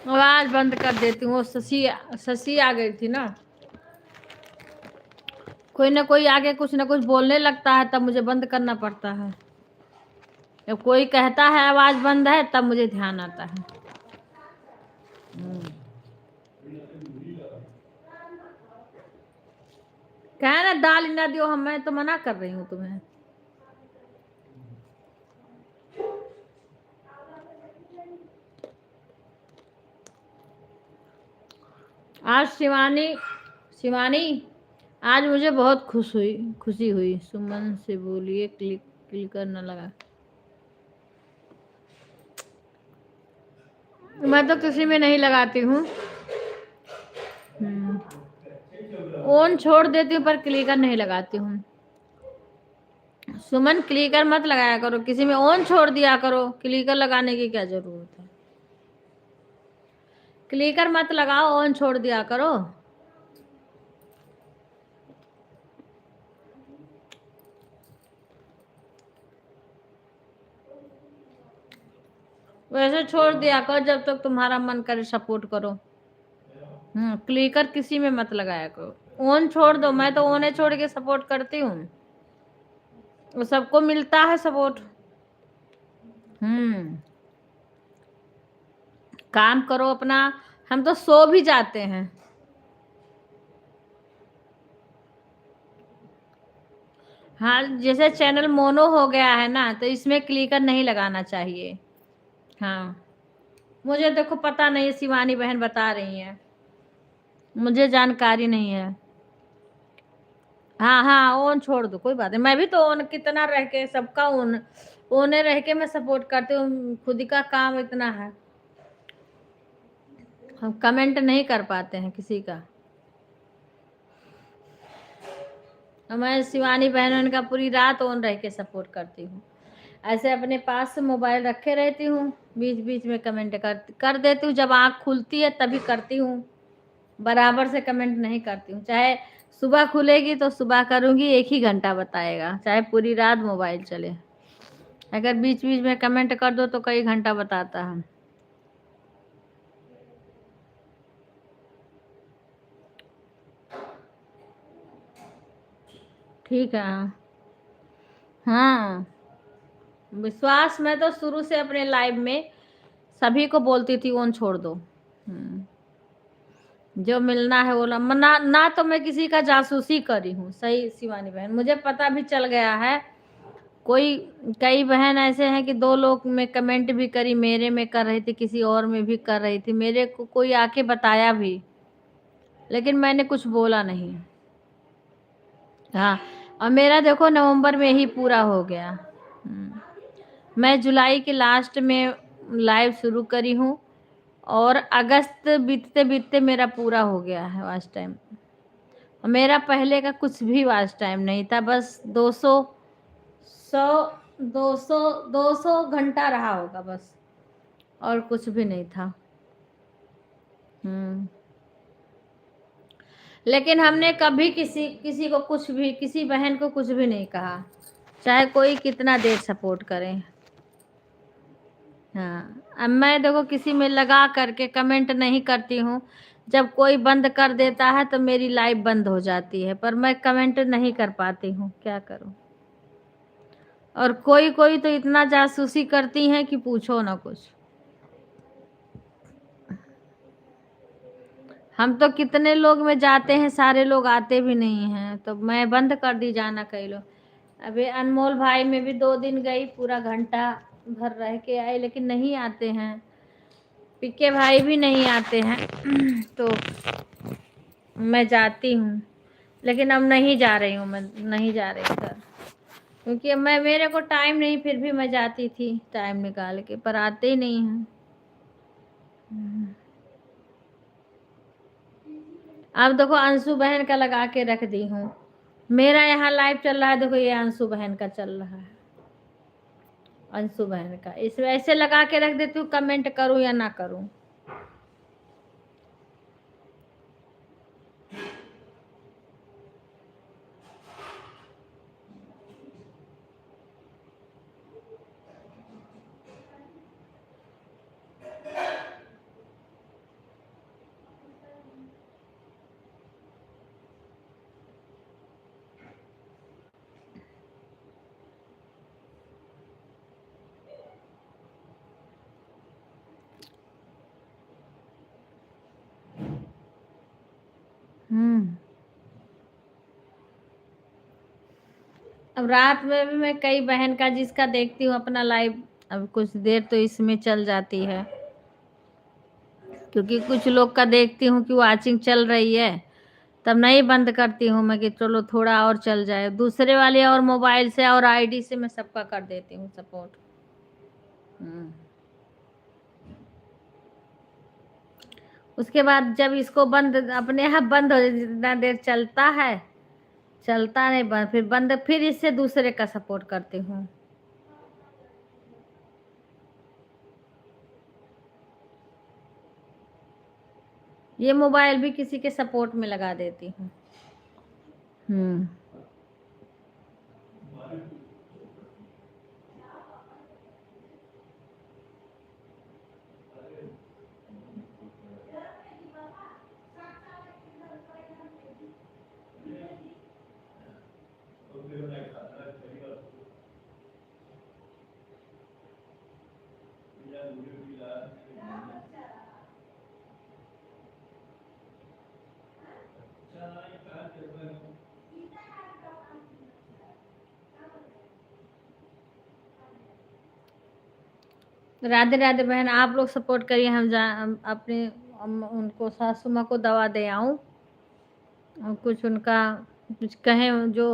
आवाज बंद कर देती हूँ। वो शशि आ गई थी ना, कोई ना कोई आगे कुछ ना कुछ बोलने लगता है, तब मुझे बंद करना पड़ता है। जब कोई कहता है आवाज बंद है, तब मुझे ध्यान आता है। कहे ना दाल ही ना दियो, हम मैं तो मना कर रही हूँ तुम्हें। आज शिवानी आज मुझे बहुत खुशी हुई। सुमन से बोलिए क्लिकर न लगा। मैं तो किसी में नहीं लगाती हूँ, ऑन छोड़ देती हूँ पर क्लिकर नहीं लगाती हूँ। सुमन क्लिकर मत लगाया करो, किसी में ऑन छोड़ दिया करो। क्लिकर लगाने की क्या जरूरत है? क्लिकर मत लगाओ, ऑन छोड़ दिया करो। वैसे छोड़ दिया करो जब तक तुम्हारा मन करे सपोर्ट करो। क्लिकर किसी में मत लगाया करो, ऑन छोड़ दो। मैं तो ऑन छोड़ के सपोर्ट करती हूँ, वो सबको मिलता है सपोर्ट। काम करो अपना, हम तो सो भी जाते हैं। हाँ, जैसे चैनल मोनो हो गया है ना, तो इसमें क्लिकर नहीं लगाना चाहिए। हाँ, मुझे देखो पता नहीं, शिवानी बहन बता रही है, मुझे जानकारी नहीं है। हाँ हाँ, ऑन छोड़ दो, कोई बात नहीं। मैं भी तो ऑन कितना रह के सबका ओने रह के मैं सपोर्ट करती हूँ। खुद का काम इतना है, हम कमेंट नहीं कर पाते हैं किसी का। मैं शिवानी बहन का पूरी रात ऑन रह के सपोर्ट करती हूँ। ऐसे अपने पास से मोबाइल रखे रहती हूँ, बीच बीच में कमेंट कर देती हूँ। जब आँख खुलती है तभी करती हूँ, बराबर से कमेंट नहीं करती हूँ। चाहे सुबह खुलेगी तो सुबह करूँगी, 1 ही घंटा बताएगा, चाहे पूरी रात मोबाइल चले। अगर बीच बीच में कमेंट कर दो तो कई घंटा बताता है। ठीक है। हाँ, विश्वास मैं तो शुरू से अपने लाइव में सभी को बोलती थी ऑन छोड़ दो। जो मिलना है वो ना तो मैं किसी का जासूसी करी हूँ। सही शिवानी बहन, मुझे पता भी चल गया है। कई बहन ऐसे हैं कि 2 लोग में कमेंट भी करी, मेरे में कर रही थी, किसी और में भी कर रही थी, मेरे को कोई आके बताया भी, लेकिन मैंने कुछ बोला नहीं। हाँ, और मेरा देखो नवंबर में ही पूरा हो गया। मैं जुलाई के लास्ट में लाइव शुरू करी हूँ, और अगस्त बीतते बीतते मेरा पूरा हो गया है वॉच टाइम। मेरा पहले का कुछ भी वॉच टाइम नहीं था, बस 200 घंटा रहा होगा बस, और कुछ भी नहीं था। लेकिन हमने कभी किसी को कुछ भी, किसी बहन को कुछ भी नहीं कहा, चाहे कोई कितना देर सपोर्ट करे। हाँ, अब मैं देखो किसी में लगा करके कमेंट नहीं करती हूँ। जब कोई बंद कर देता है तो मेरी लाइव बंद हो जाती है, पर मैं कमेंट नहीं कर पाती हूँ, क्या करूँ। और कोई कोई तो इतना जासूसी करती हैं कि पूछो ना कुछ। हम तो कितने लोग में जाते हैं, सारे लोग आते भी नहीं हैं, तो मैं बंद कर दी जाना कई लोग। अभी अनमोल भाई में भी 2 दिन गई, पूरा घंटा भर रह के आई, लेकिन नहीं आते हैं। पिके भाई भी नहीं आते हैं तो मैं जाती हूँ, लेकिन अब नहीं जा रही हूँ, मैं नहीं जा रही घर, क्योंकि मेरे को टाइम नहीं। फिर भी मैं जाती थी टाइम निकाल के, पर आते ही नहीं हैं। अब देखो अंशु बहन का लगा के रख दी हूँ। मेरा यहाँ लाइव चल रहा है, देखो ये अंशु बहन का चल रहा है। अंशु बहन का इसमें ऐसे लगा के रख देती हूँ, कमेंट करूँ या ना करूँ। हम्म। अब रात में भी मैं कई बहन का जिसका देखती हूँ अपना लाइव, अब कुछ देर तो इसमें चल जाती है, क्योंकि कुछ लोग का देखती हूँ कि वाचिंग चल रही है, तब नहीं बंद करती हूँ मैं कि चलो थोड़ा और चल जाए। दूसरे वाले और मोबाइल से और आईडी से मैं सबका कर देती हूँ सपोर्ट। उसके बाद जब इसको बंद अपने आप बंद हो जाए, जितना देर चलता है चलता नहीं बंद, फिर बंद, फिर इससे दूसरे का सपोर्ट करती हूँ। ये मोबाइल भी किसी के सपोर्ट में लगा देती हूँ। राधे राधे बहन, आप लोग सपोर्ट करिए, हम अपने उनको सासू माँ को दवा दे आऊं और कुछ उनका कुछ कहें जो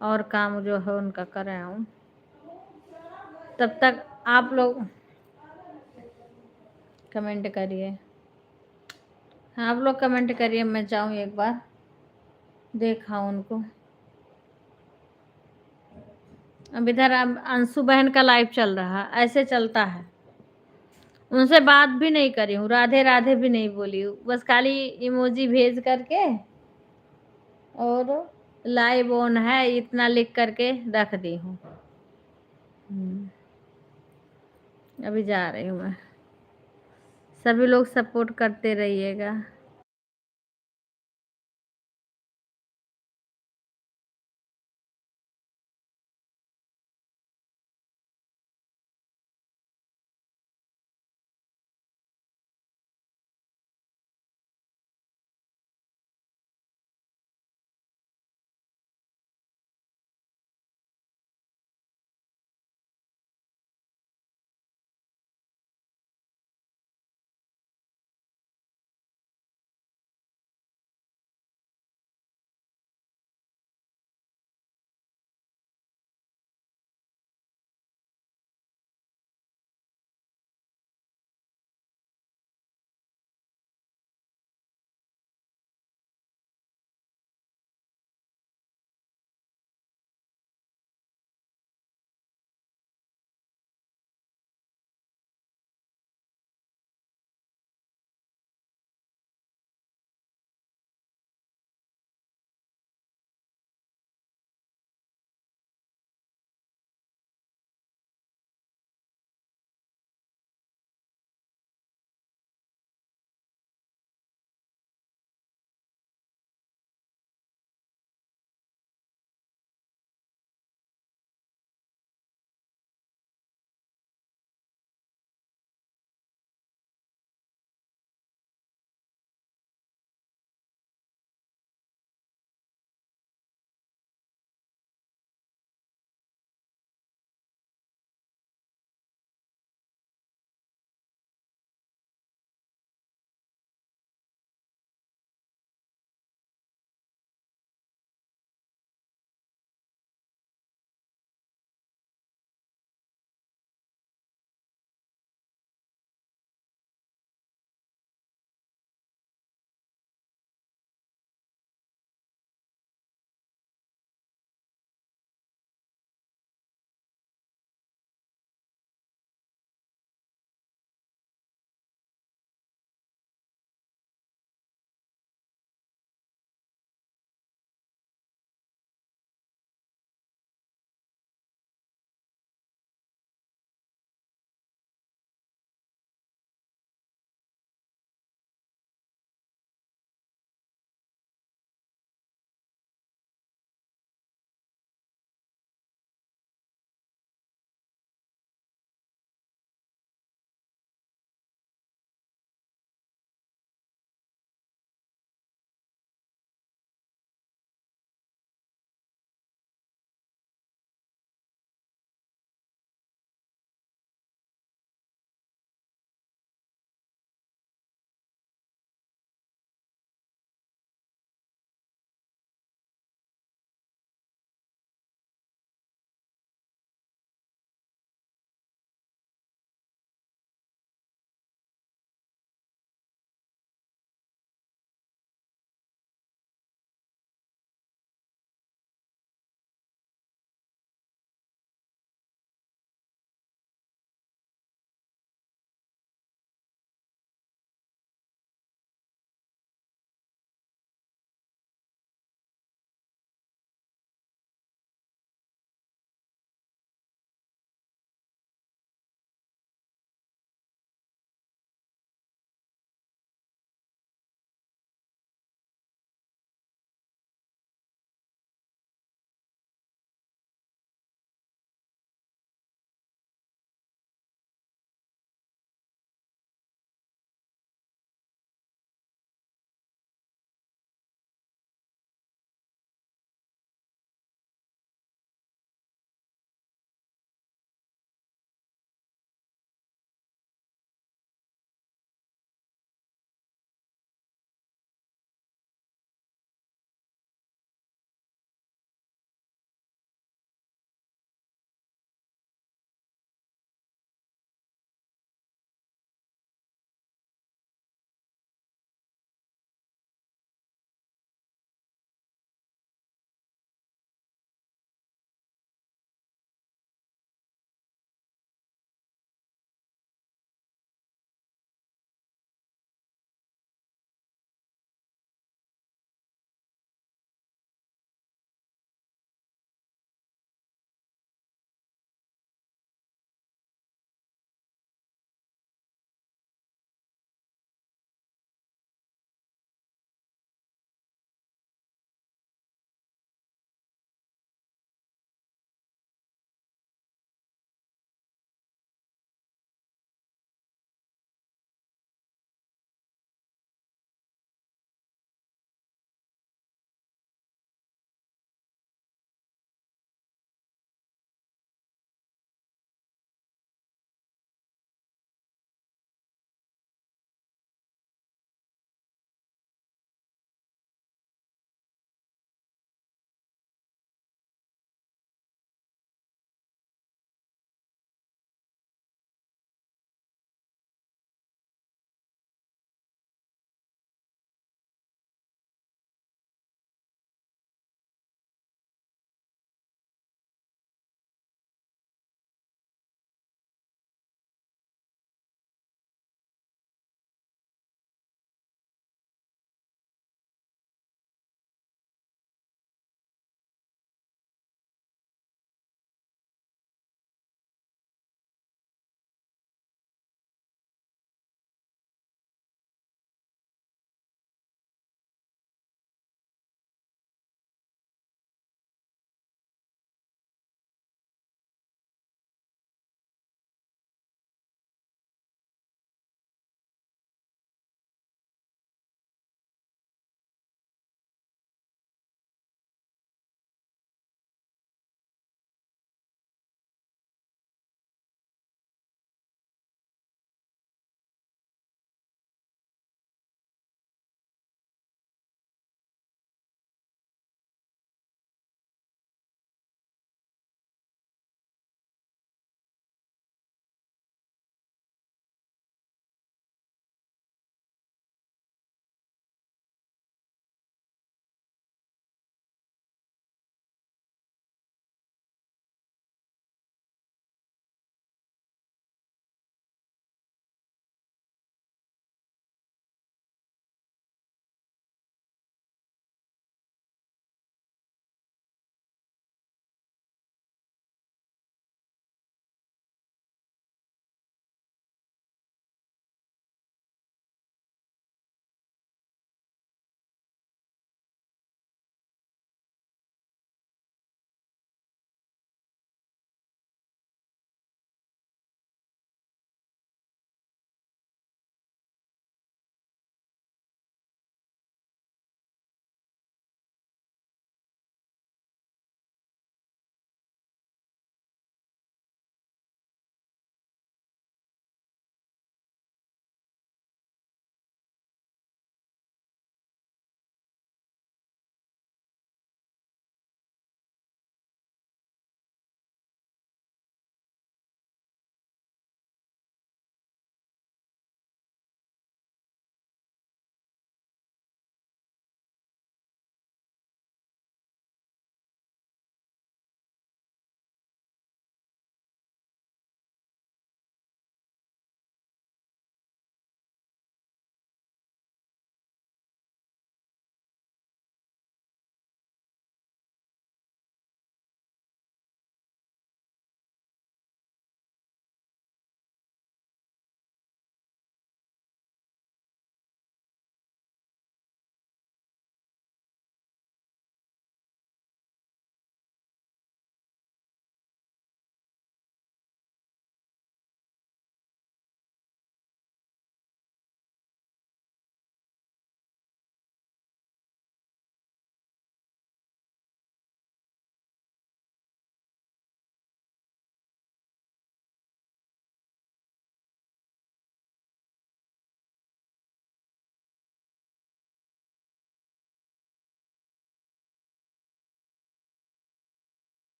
और काम जो है उनका कर आऊं। तब तक आप लोग कमेंट करिए। हाँ, आप लोग कमेंट करिए, मैं जाऊं एक बार देखा उनको। अब इधर अंशु बहन का लाइव चल रहा, ऐसे चलता है। उनसे बात भी नहीं करी हूँ, राधे राधे भी नहीं बोली हूँ, बस खाली इमोजी भेज करके और लाइव ऑन है इतना लिख करके रख दी हूँ। अभी जा रही हूँ मैं। सभी लोग सपोर्ट करते रहिएगा।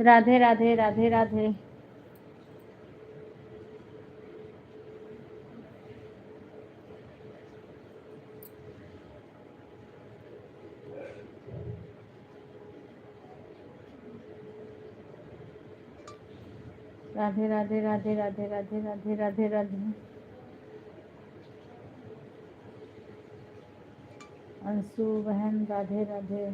राधे राधे राधे राधे। राधे राधे राधे राधे राधे राधे राधे राधे। अंशु बहन राधे राधे।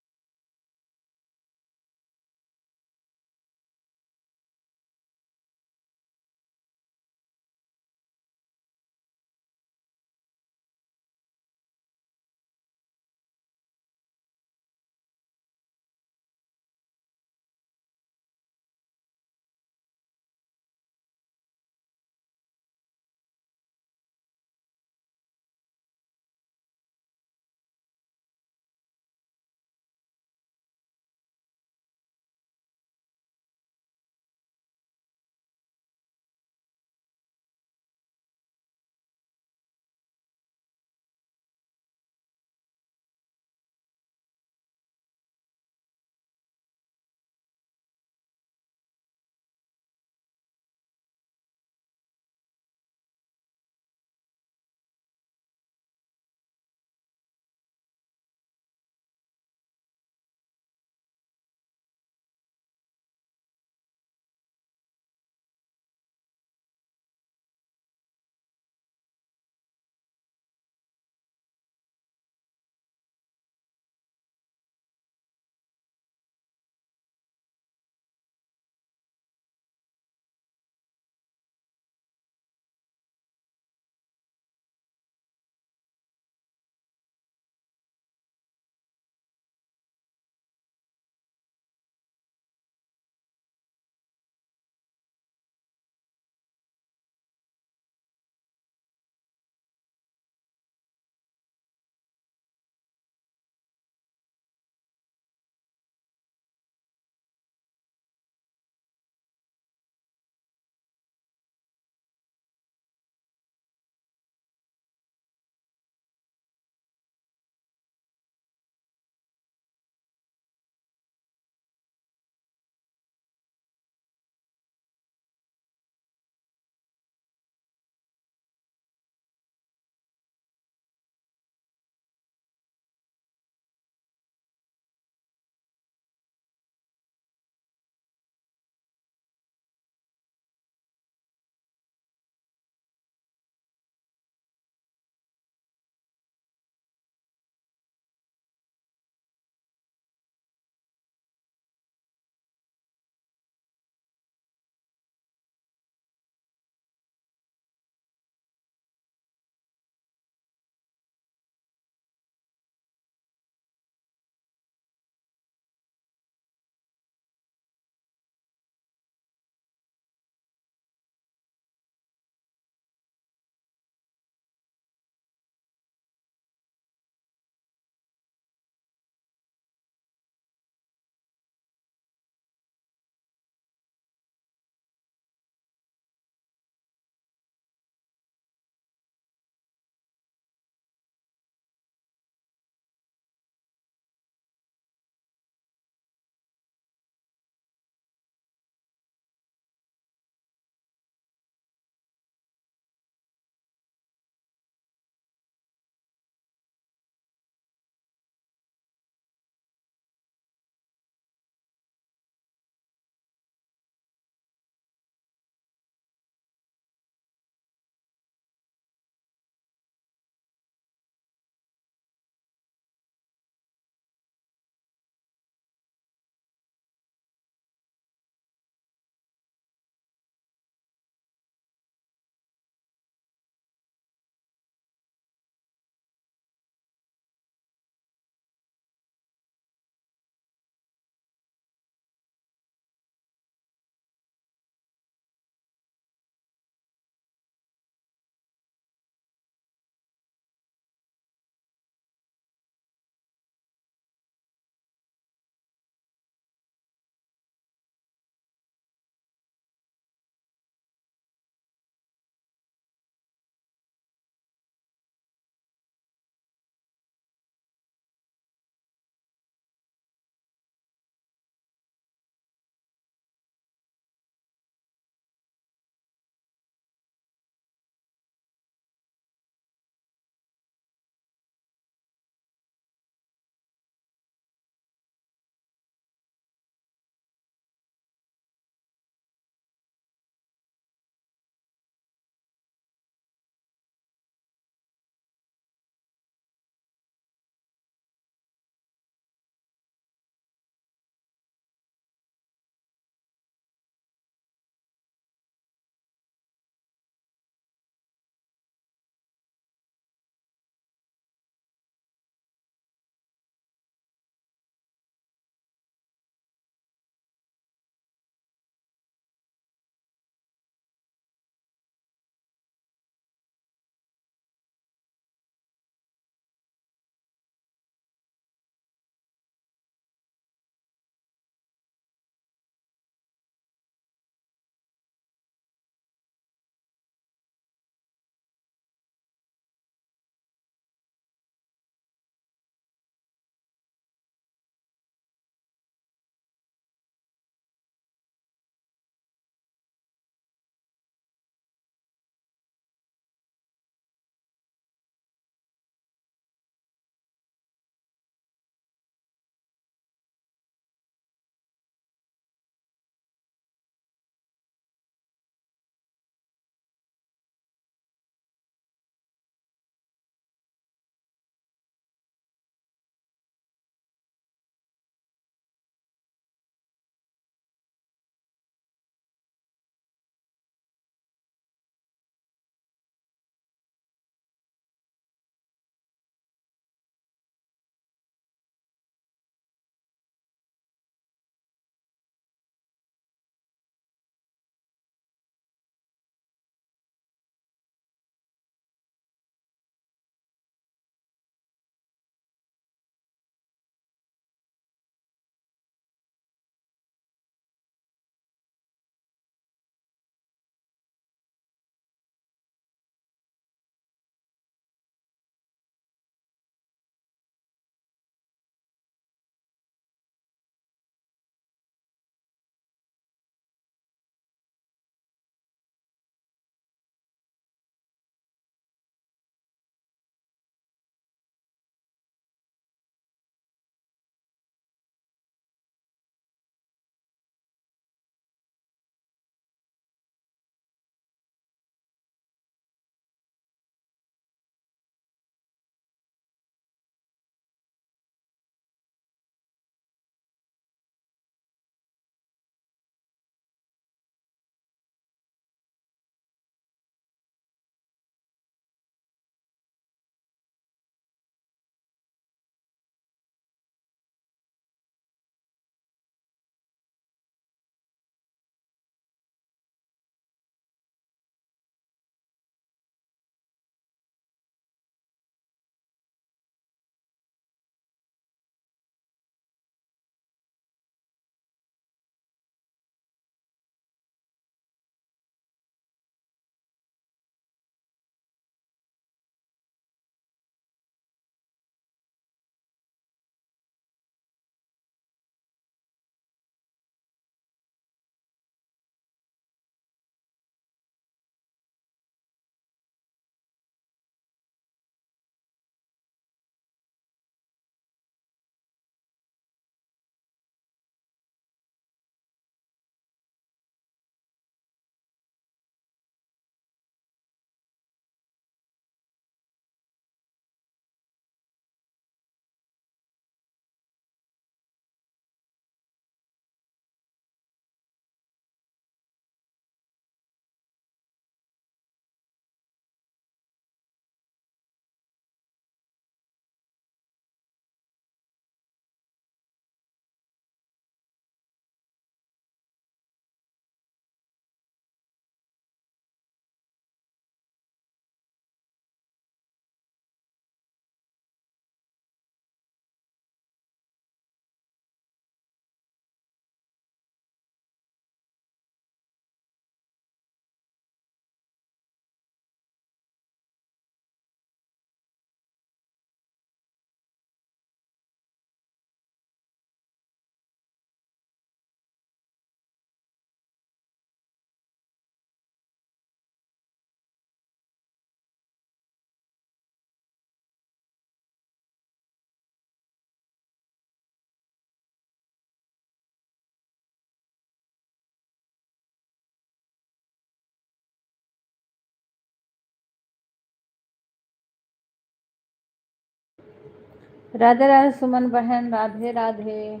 राधे राधे सुमन बहन, राधे राधे।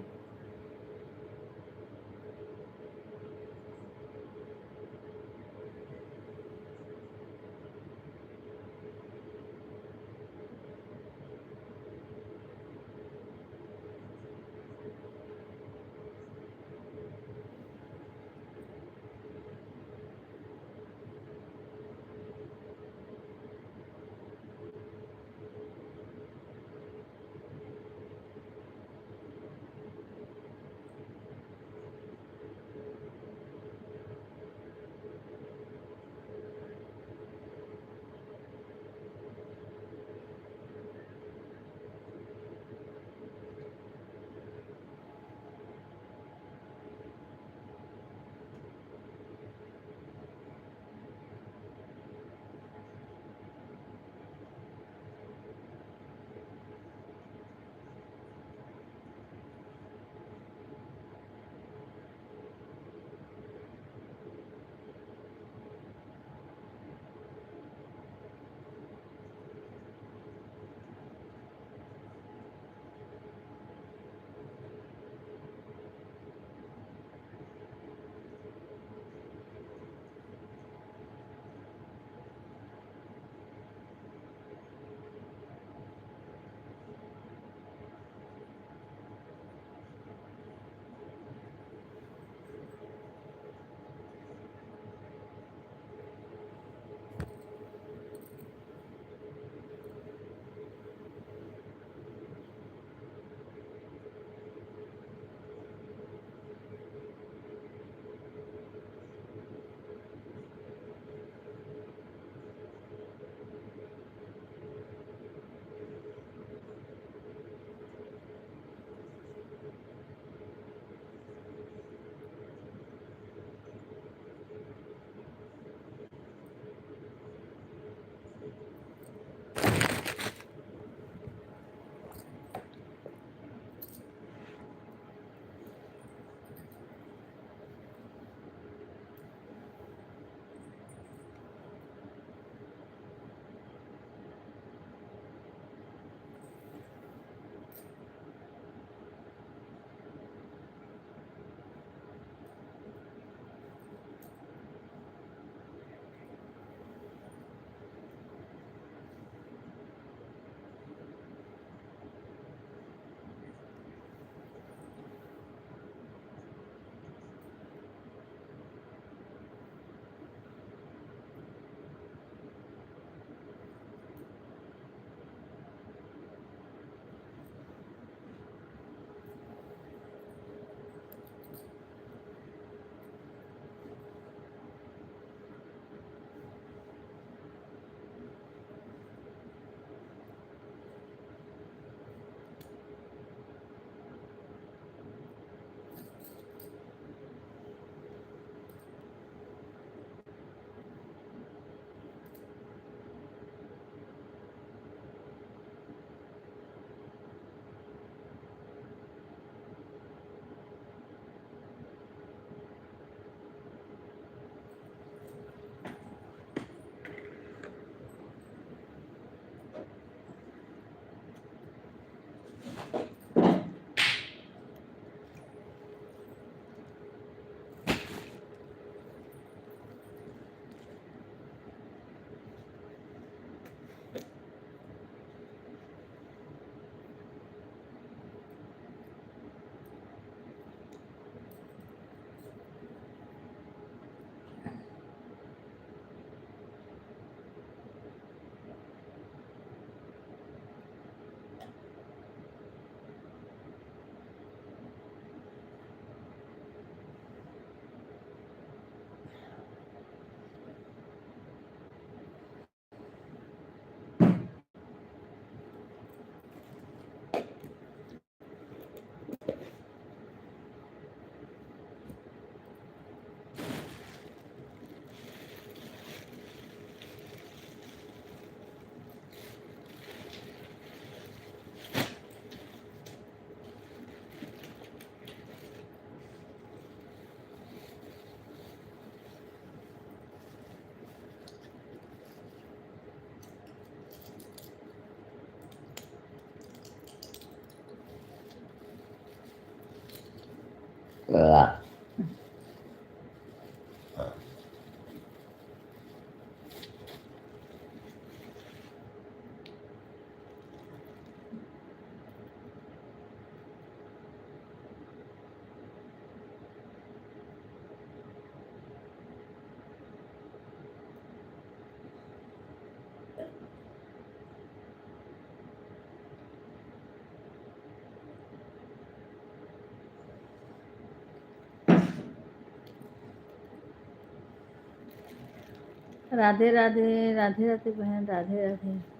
राधे राधे, राधे राधे बहन, राधे राधे।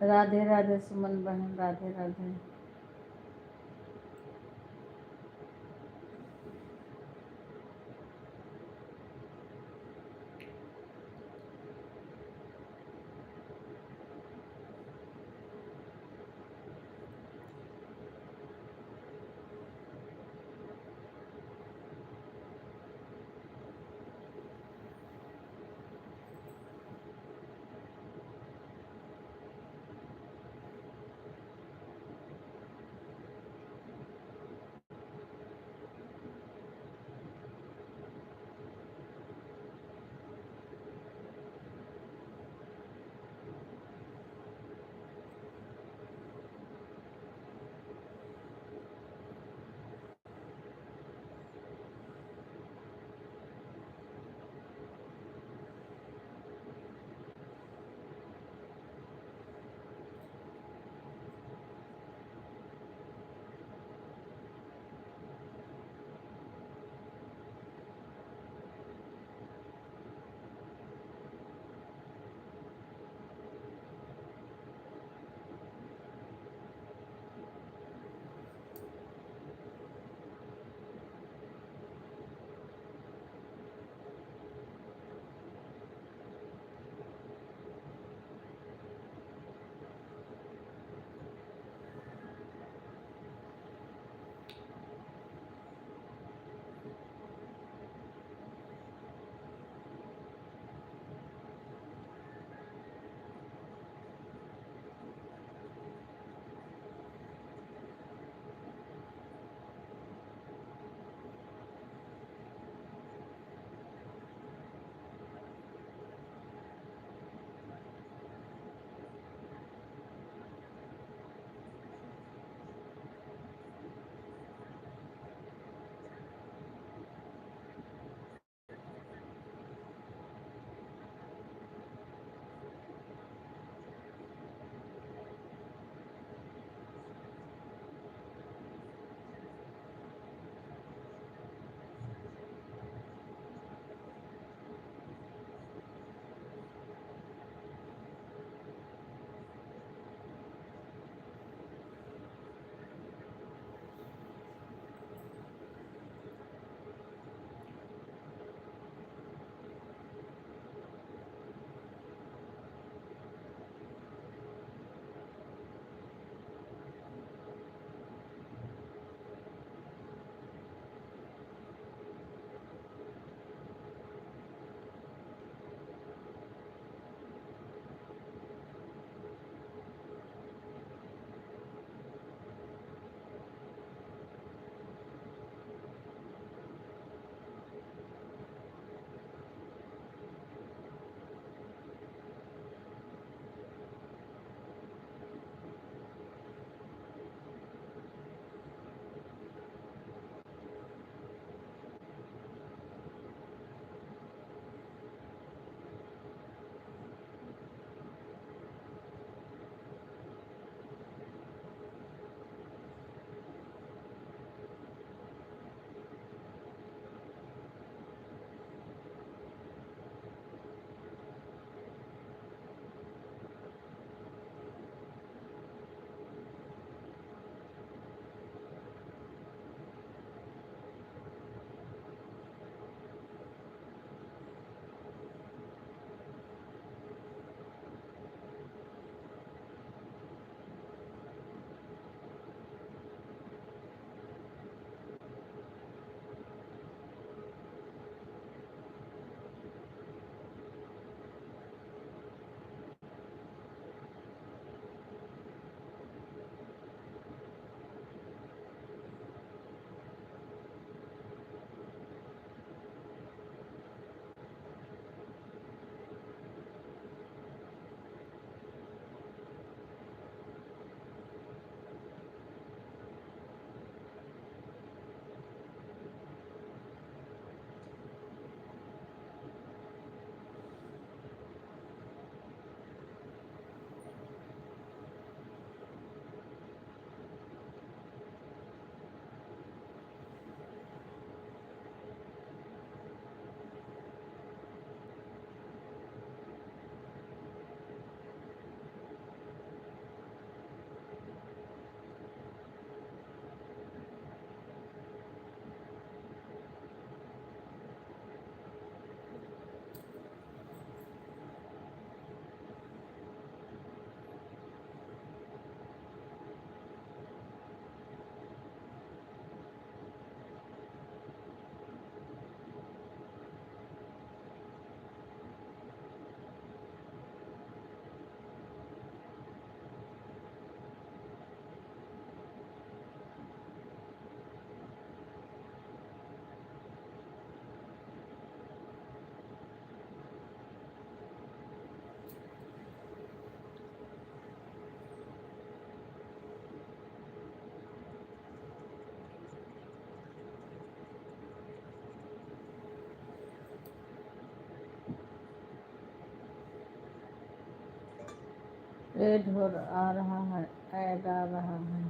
राधे राधे सुमन बहन, राधे राधे। ऐड हो आ रहा है, ऐड आ रहा है।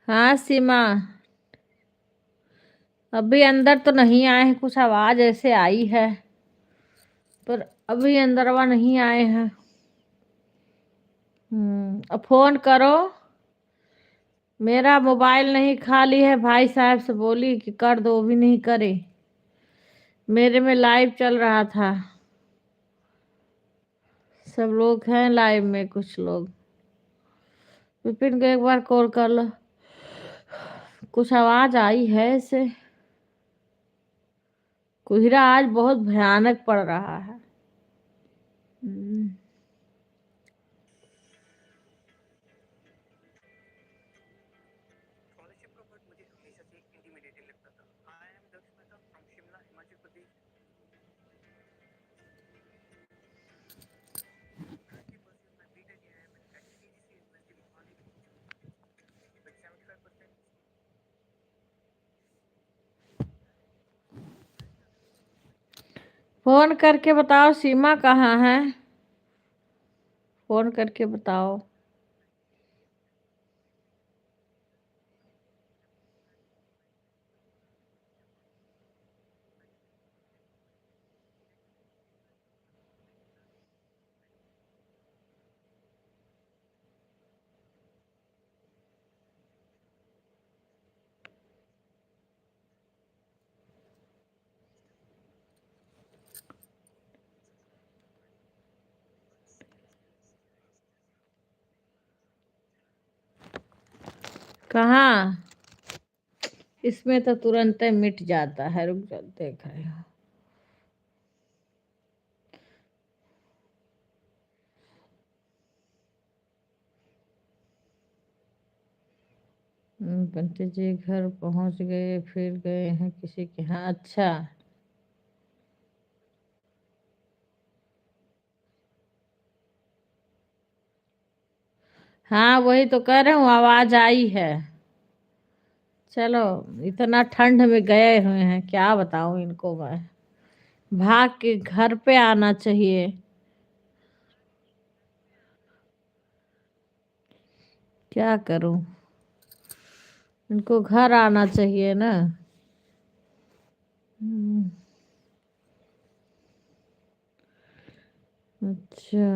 हाँ सीमा, अभी अंदर तो नहीं आए हैं, कुछ आवाज ऐसे आई है, पर अभी अंदरवा नहीं आए हैं। अब फोन करो, मेरा मोबाइल नहीं खाली है, भाई साहब से बोली कि कर दो, वो भी नहीं करे। मेरे में लाइव चल रहा था, सब लोग हैं लाइव में, कुछ लोग। विपिन को एक बार कॉल कर लो। कुछ आवाज आई है इसे। कोहरा आज बहुत भयानक पड़ रहा है। हम्म। स्कॉलरशिप का वर्ड मुझे हमेशा से इंटिमिडेटिंग लगता था। I am Daksh Mehta from Shimla, Himachal Pradesh. Currently pursuing my BTech and I am at CGC University, Mohali with 75%. Phone करके बताओ सीमा कहाँ है, फोन करके बताओ। कहाँ? इसमें तो तुरंत मिट जाता है, रुक जा देख रहे हो। पंडित जी घर पहुंच गए, फिर गए हैं किसी के यहाँ। अच्छा, हाँ वही तो कह रहे हूँ, आवाज आई है। चलो, इतना ठंड में गए हुए हैं, क्या बताऊं इनको मैं। भाग के घर पे आना चाहिए। क्या करूं, इनको घर आना चाहिए ना। हम्म, अच्छा।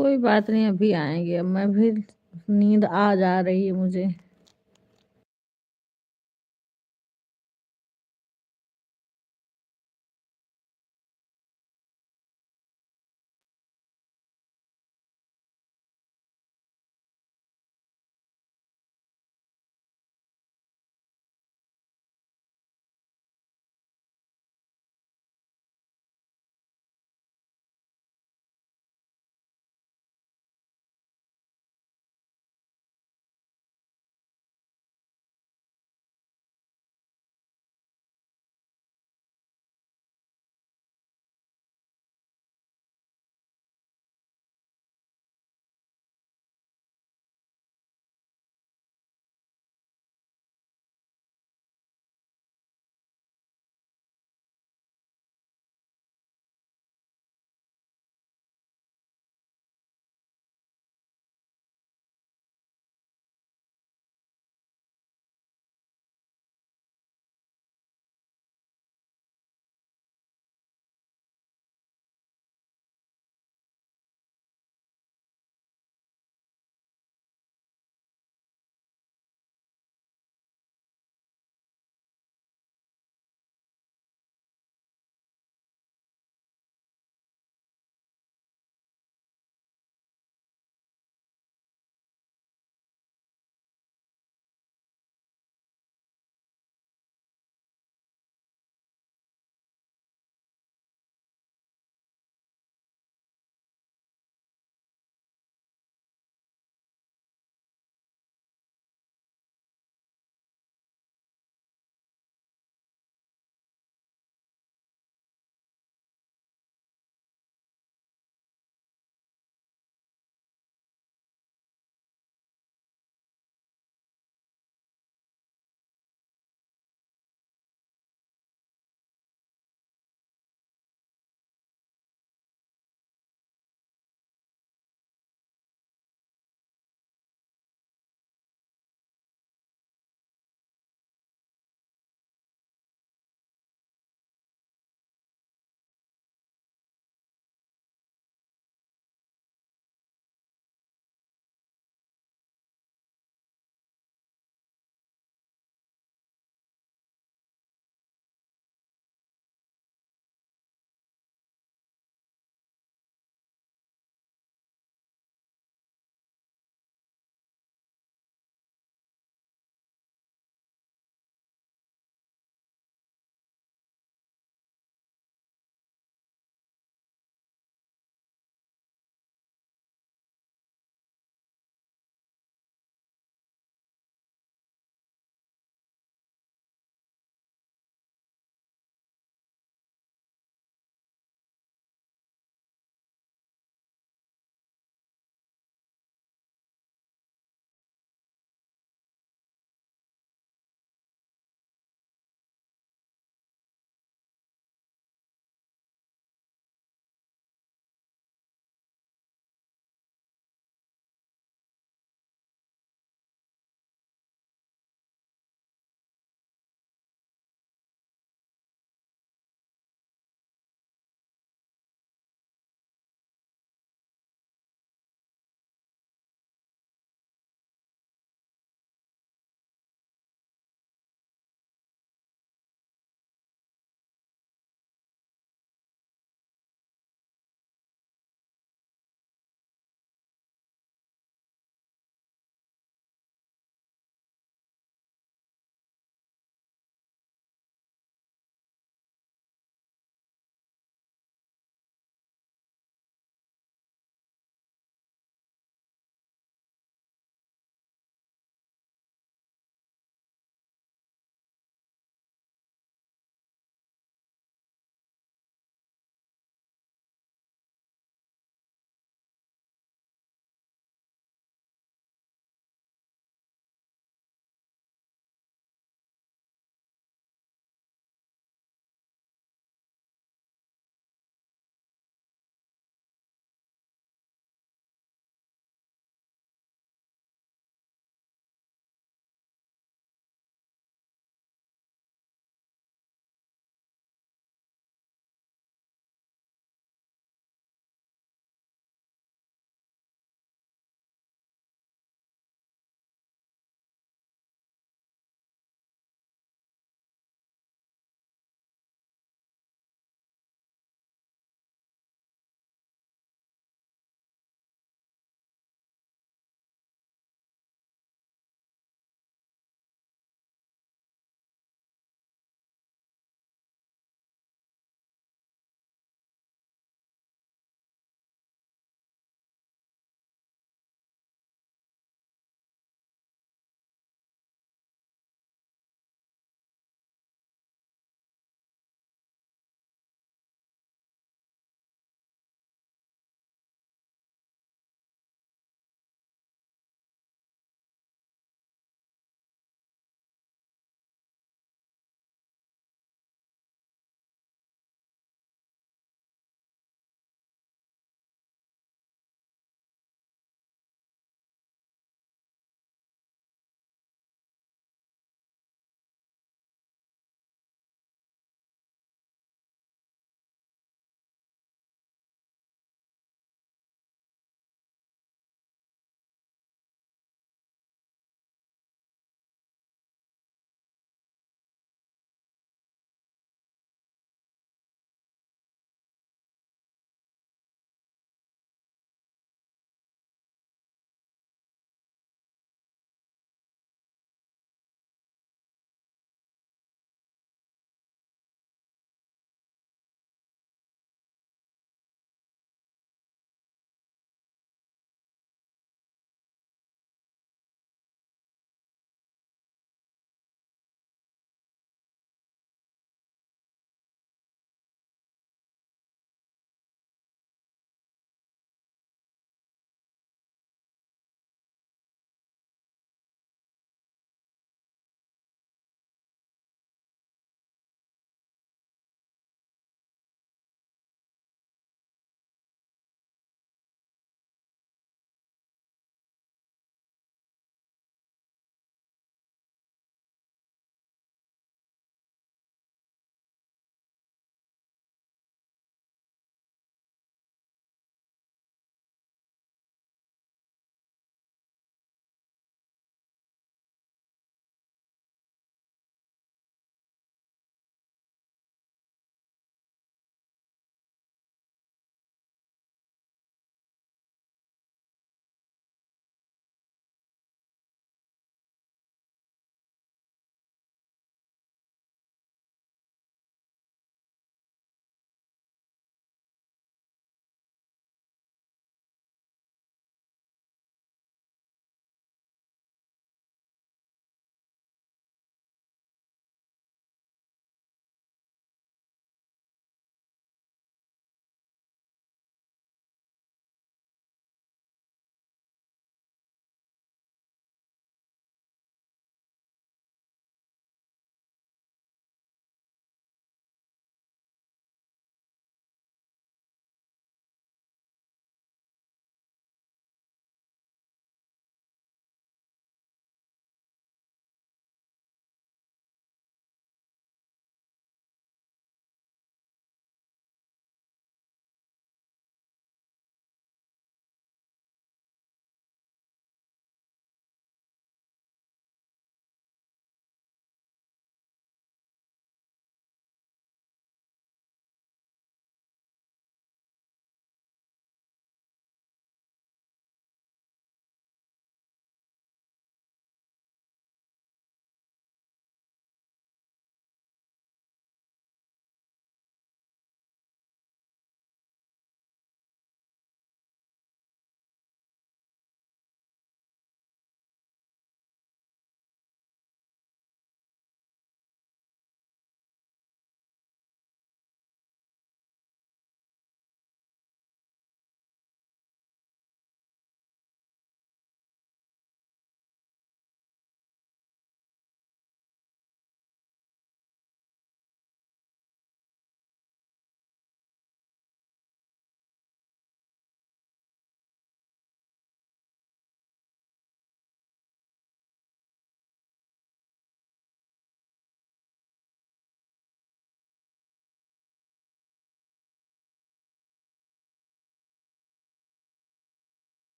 कोई बात नहीं, अभी आएंगे। अब मैं भी नींद आ जा रही है मुझे।